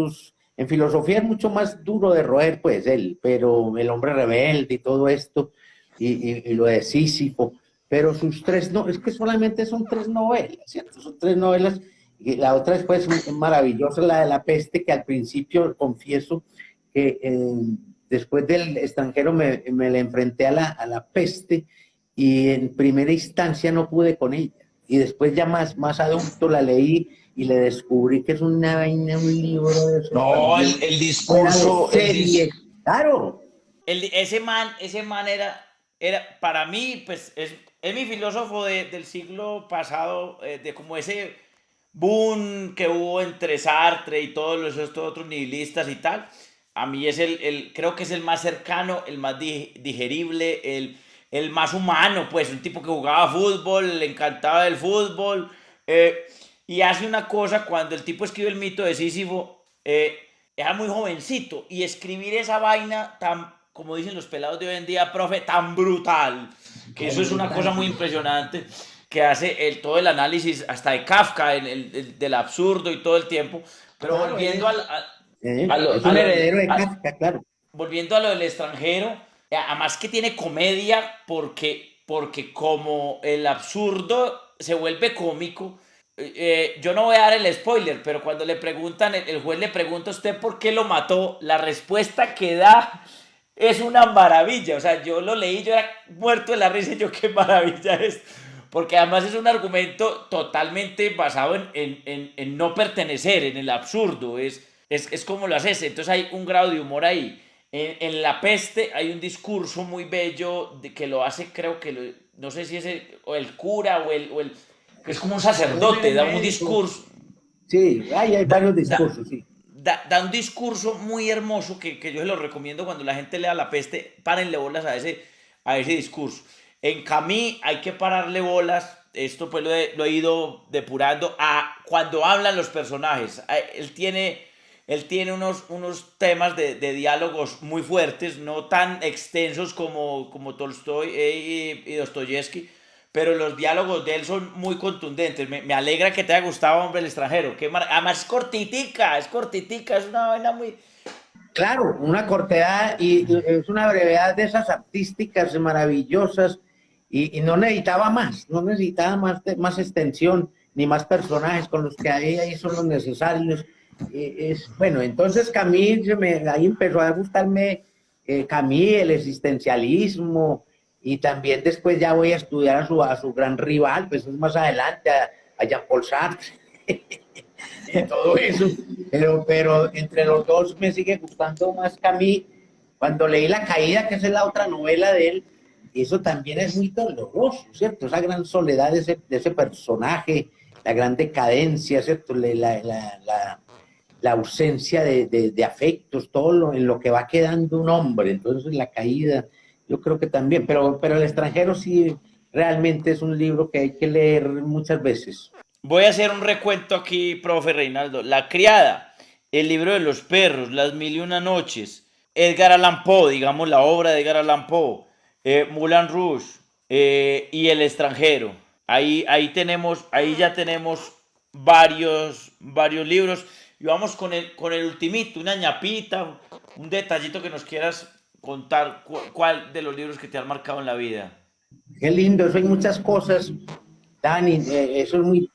en filosofía es mucho más duro de roer, pues, él, pero el hombre rebelde y todo esto, y lo de Sísifo, pero sus tres, no, es que solamente son tres novelas, ¿cierto? Son tres novelas, y la otra es, pues, maravillosa, la de la peste, que al principio, confieso, que después del extranjero me le enfrenté a la peste, y en primera instancia no pude con ella. Y después ya más adulto la leí y le descubrí que es una vaina, un libro de esos no, también, el fuera de discurso, serie. Claro, ese man era, para mí, pues es mi filósofo del siglo pasado, de como ese boom que hubo entre Sartre y todos estos otros nihilistas y tal. A mí es creo que es el más cercano, el más digerible, el más humano, pues, un tipo que jugaba fútbol, le encantaba el fútbol. eh, y hace una cosa cuando el tipo escribe el mito de Sísifo, era muy jovencito, y escribir esa vaina tan, como dicen los pelados de hoy en día, profe, tan brutal, que eso es una cosa muy impresionante, que hace todo el análisis hasta de Kafka, del absurdo y todo el tiempo, pero Claro, volviendo es un heredero de Kafka, claro. volviendo a lo del extranjero, además que tiene comedia porque como el absurdo se vuelve cómico, yo no voy a dar el spoiler, pero cuando le preguntan, el juez le pregunta a usted por qué lo mató, la respuesta que da es una maravilla. O sea, yo lo leí, yo era muerto de la risa y yo qué maravilla es. Porque además es un argumento totalmente basado en no pertenecer, en el absurdo. Es como lo haces. Entonces hay un grado de humor ahí. En La Peste hay un discurso muy bello que lo hace, creo que, no sé si es el cura que es como un sacerdote, da un discurso. Sí, hay Da, varios da, discursos, sí. da un discurso muy hermoso que yo se lo recomiendo cuando la gente lea La Peste, párenle bolas a ese discurso. En Camus hay que pararle bolas, esto pues lo he ido depurando, a cuando hablan los personajes. Él tiene unos temas de diálogos muy fuertes, no tan extensos como Tolstoy y Dostoyevsky, pero los diálogos de él son muy contundentes. Me alegra que te haya gustado, hombre, El extranjero. Además es cortitica, es una vaina muy... Claro, una cortedad y es una brevedad de esas artísticas maravillosas y no necesitaba más, no necesitaba más extensión ni más personajes con los que ahí son los necesarios. Bueno, entonces Camus, ahí empezó a gustarme Camus, el existencialismo y también después ya voy a estudiar a su gran rival, pues es más adelante, a Jean-Paul Sartre. Y todo eso, pero entre los dos me sigue gustando más Camus. Cuando leí La Caída, que es la otra novela de él, eso también es muy doloroso, ¿cierto? Esa gran soledad de ese personaje, la gran decadencia, ¿cierto? La ausencia de afectos, todo en lo que va quedando un hombre. Entonces, La Caída, yo creo que también, pero El extranjero sí realmente es un libro que hay que leer muchas veces. Voy a hacer un recuento aquí, profe Reinaldo. La criada, El libro de los perros, Las mil y una noches, Edgar Allan Poe, digamos la obra de Edgar Allan Poe, Moulin Rouge y El extranjero. Ahí ya tenemos varios libros. Y vamos con el ultimito, una ñapita, un detallito que nos quieras contar, cuál de los libros que te han marcado en la vida. Qué lindo, eso hay muchas cosas, Dani, eso es muy,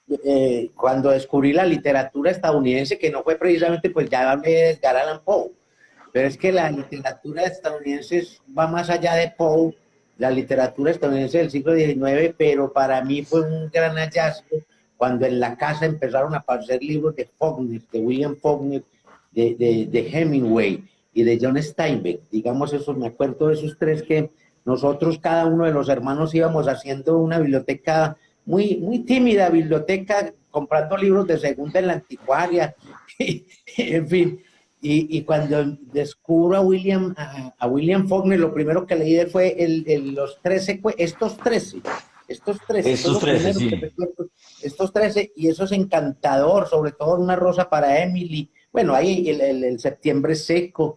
cuando descubrí la literatura estadounidense, que no fue precisamente, pues ya hablé de Edgar Allan Poe, pero es que la literatura estadounidense va más allá de Poe, la literatura estadounidense del siglo XIX, pero para mí fue un gran hallazgo cuando en la casa empezaron a aparecer libros de Faulkner, de William Faulkner, de Hemingway y de John Steinbeck, digamos eso, me acuerdo de esos tres que nosotros, cada uno de los hermanos, íbamos haciendo una biblioteca muy tímida, biblioteca, comprando libros de segunda en la anticuaria, en fin. Y cuando descubro a William Faulkner, lo primero que leí fue los 13, estos 13, fue Estos lo 13, primero que sí. recuerdo, estos 13, y eso es encantador, sobre todo Una rosa para Emily, bueno, ahí el septiembre seco,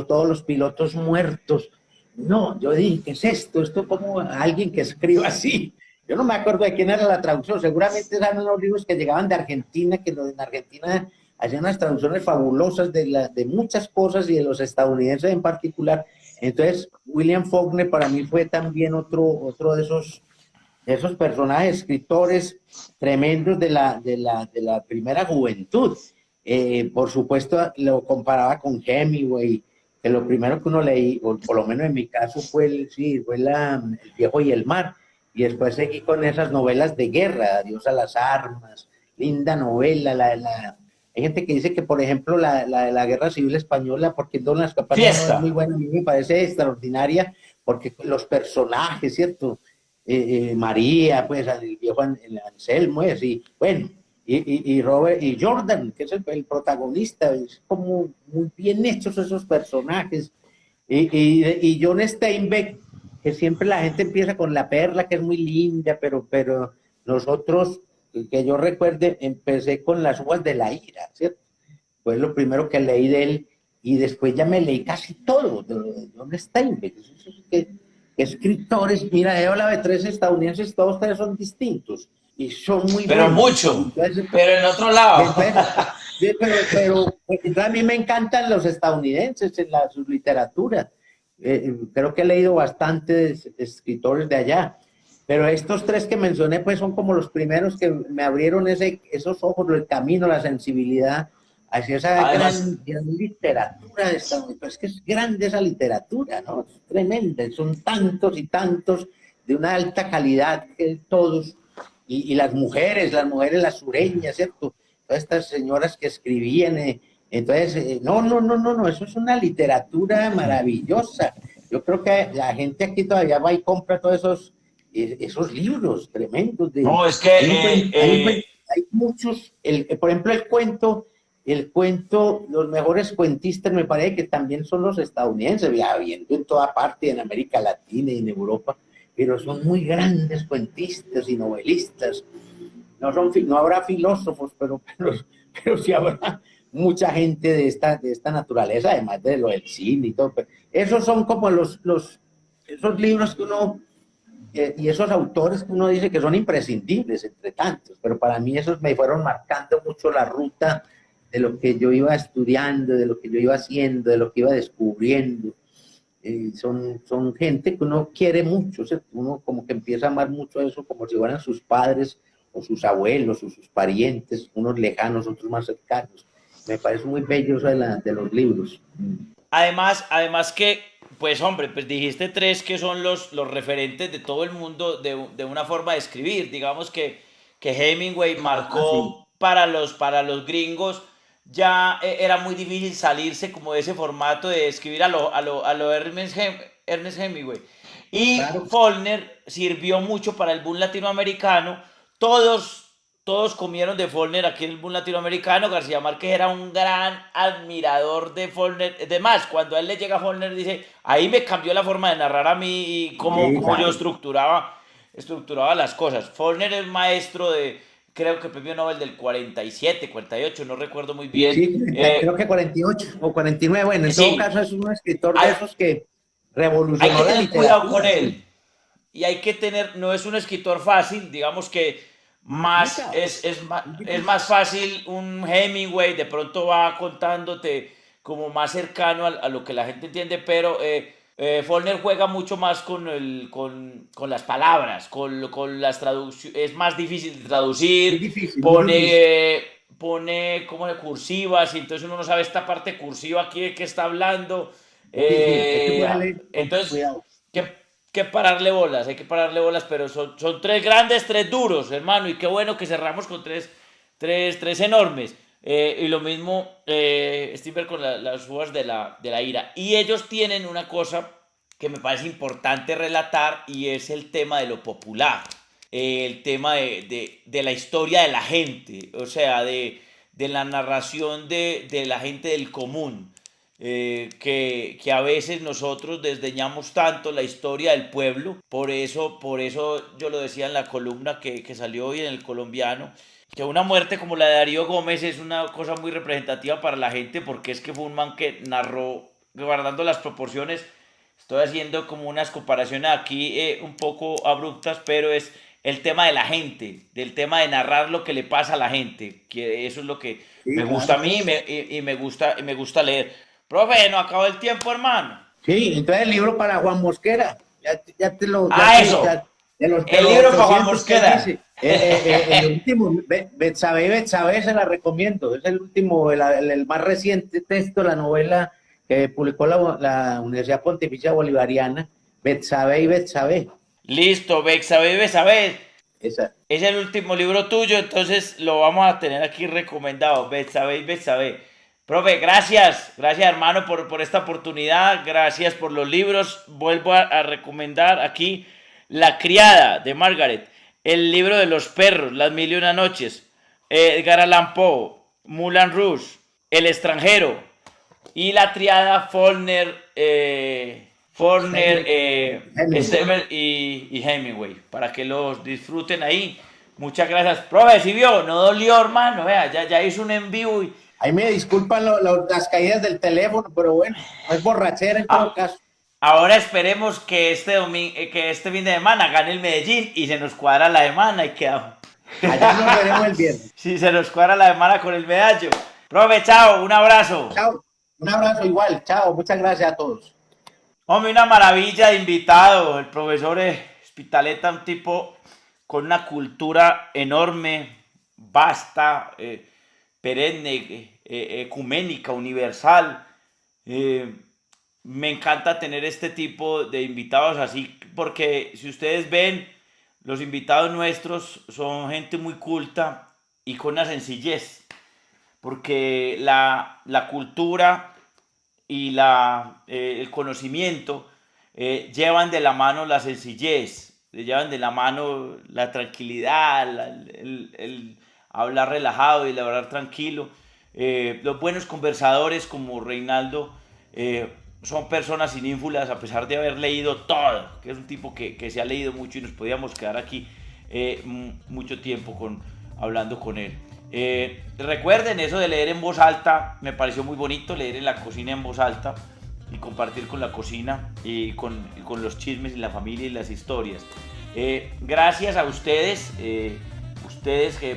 todos los pilotos muertos. No, yo dije, ¿qué es esto? Esto como alguien que escriba así. Yo no me acuerdo de quién era la traducción, seguramente eran unos libros que llegaban de Argentina, que en Argentina hacían unas traducciones fabulosas de muchas cosas y de los estadounidenses en particular. Entonces, William Faulkner para mí fue también otro de esos personajes, escritores tremendos de la primera juventud. Por supuesto, lo comparaba con Hemingway, que lo primero que uno leí, o por lo menos en mi caso, fue El viejo y el mar. Y después seguí con esas novelas de guerra, Adiós a las armas, linda novela. Hay gente que dice que, por ejemplo, la de la Guerra Civil Española, porque Don Las Campanas no es muy Fiesta. buena, a mí me parece extraordinaria, porque los personajes, ¿cierto? María, pues, el viejo el Anselmo, y bueno, y Robert y Jordan, que es el protagonista, es como muy bien hechos esos personajes. Y John Steinbeck, que siempre la gente empieza con La Perla, que es muy linda, pero nosotros que yo recuerde, empecé con Las uvas de la ira, ¿cierto? Fue lo primero que leí de él, y después ya me leí casi todo de John Steinbeck. Que escritores, mira, he hablado de tres estadounidenses, todos tres son distintos y son muy Pero buenos. mucho, Entonces, pero en otro lado. pero a mí me encantan los estadounidenses en su literatura. Creo que he leído bastantes escritores de allá, pero estos tres que mencioné pues son como los primeros que me abrieron esos ojos, el camino, la sensibilidad hacia esa Además, gran literatura de Estados Unidos. Pues es que es grande esa literatura, ¿no? Es tremenda, son tantos y tantos de una alta calidad que todos, y las mujeres, las sureñas, ¿cierto? Todas estas señoras que escribían, entonces, no, eso es una literatura maravillosa. Yo creo que la gente aquí todavía va y compra todos esos libros tremendos. no, es que Hay muchos, por ejemplo, el cuento, los mejores cuentistas me parece que también son los estadounidenses, ya viendo en toda parte, en América Latina y en Europa, pero son muy grandes cuentistas y novelistas. No habrá filósofos, pero sí habrá mucha gente de esta naturaleza, además de lo del cine y todo. Pero esos son como esos libros que uno, y esos autores que uno dice que son imprescindibles entre tantos, pero para mí esos me fueron marcando mucho la ruta de lo que yo iba estudiando, de lo que yo iba haciendo, de lo que iba descubriendo. Son gente que uno quiere mucho, ¿cierto? Uno como que empieza a amar mucho eso, como si fueran sus padres o sus abuelos o sus parientes, unos lejanos, otros más cercanos. Me parece muy bello eso de los libros. además que, pues hombre, pues dijiste tres que son los referentes de todo el mundo de una forma de escribir. Digamos que Hemingway Sí. marcó para los gringos, ya era muy difícil salirse como de ese formato de escribir a lo Ernest Hemingway. Y Claro. Faulkner sirvió mucho para el boom latinoamericano. Todos comieron de Faulkner aquí en el boom latinoamericano. García Márquez era un gran admirador de Faulkner. Además, cuando a él le llega Faulkner, dice, ahí me cambió la forma de narrar a mí y Sí, cómo yo claro. estructuraba las cosas. Faulkner es maestro de, creo que premio Nobel del 47, 48, no recuerdo muy bien. Sí, creo que 48 o 49. Bueno, en todo Sí, caso es un escritor de hay, esos que hay que revolucionó la tener cuidado con literatura, sí. él. Y hay que tener, no es un escritor fácil, digamos que Complicado, muy es difícil. más fácil un Hemingway, de pronto va contándote como más cercano a lo que la gente entiende, pero Faulkner juega mucho más con las palabras, con las traducciones, es más difícil de Muy traducir, difícil, muy difícil. pone como de cursivas, y entonces uno no sabe esta parte cursiva aquí de qué está hablando. Sí, sí, hay que Eh, ponerle entonces, cuidado. que pararle bolas, hay que pararle bolas, pero son tres grandes, tres duros, hermano, y qué bueno que cerramos con tres enormes. Y lo mismo Steinberg con las uvas de la ira. Y ellos tienen una cosa que me parece importante relatar, y es el tema de lo popular, el tema de la historia de la gente, o sea, de la narración de la gente del común. Que a veces nosotros desdeñamos tanto la historia del pueblo. Por eso yo lo decía en la columna que salió hoy en El Colombiano, que una muerte como la de Darío Gómez es una cosa muy representativa para la gente, porque es que fue un man que narró, guardando las proporciones, estoy haciendo como unas comparaciones aquí un poco abruptas, pero es el tema de la gente, del tema de narrar lo que le pasa a la gente, que eso es lo que me Sí, gusta a claro. mí, y me gusta leer. Profe, no acabó el tiempo, hermano. Sí, entonces el libro para Juan Mosquera, Eso. de El los libro para Juan 800 que él dice, Mosquera. el último, Betsabe se la recomiendo, es el último, el más reciente texto, la novela que publicó la Universidad Pontificia Bolivariana, Betsabe y Betsabe, Listo, Bexabe, Bexabe. esa. Es el último libro tuyo, entonces lo vamos a tener aquí recomendado. Betsabe y Betsabe. Profe, gracias hermano por esta oportunidad, gracias por los libros. Vuelvo a recomendar aquí La criada de Margaret, El libro de los perros, Las mil y una noches, Edgar Allan Poe, Moulin Rouge, El extranjero, y la triada Faulkner, Hemingway. Stemmer y Hemingway, para que los disfruten ahí. Muchas gracias. Profe, ¿sí vio? No dolió, hermano. Vea, ya hizo un en vivo y... Ahí me disculpan las caídas del teléfono, pero bueno, no es borrachera en todo Ah, caso. ahora esperemos que que este fin de semana gane el Medellín y se nos cuadra la semana y quedamos. Allá nos veremos el viernes. Si se nos cuadra la semana con el medallo. Profe, chao, un abrazo. Chao, un abrazo igual, chao, muchas gracias a todos. Hombre, una maravilla de invitado. El profesor Spitaleta, un tipo con una cultura enorme, vasta, perenne, ecuménica, universal. Me encanta tener este tipo de invitados así, porque si ustedes ven, los invitados nuestros son gente muy culta y con una sencillez, porque la cultura y el conocimiento llevan de la mano la sencillez, llevan de la mano la tranquilidad, el hablar relajado y el hablar tranquilo. Los buenos conversadores como Reinaldo son personas sin ínfulas a pesar de haber leído todo, que es un tipo que se ha leído mucho y nos podíamos quedar aquí mucho tiempo hablando con él. Recuerden eso de leer en voz alta, me pareció muy bonito leer en la cocina en voz alta y compartir con la cocina y con los chismes y la familia y las historias. Gracias a ustedes,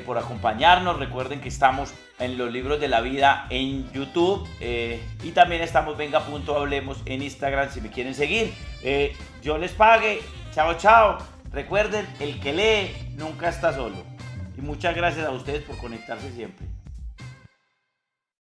por acompañarnos. Recuerden que estamos en los libros de la vida en YouTube y también estamos Venga.hablemos en Instagram si me quieren seguir. Yo les pague. Chao, chao. Recuerden, el que lee nunca está solo. Y muchas gracias a ustedes por conectarse siempre.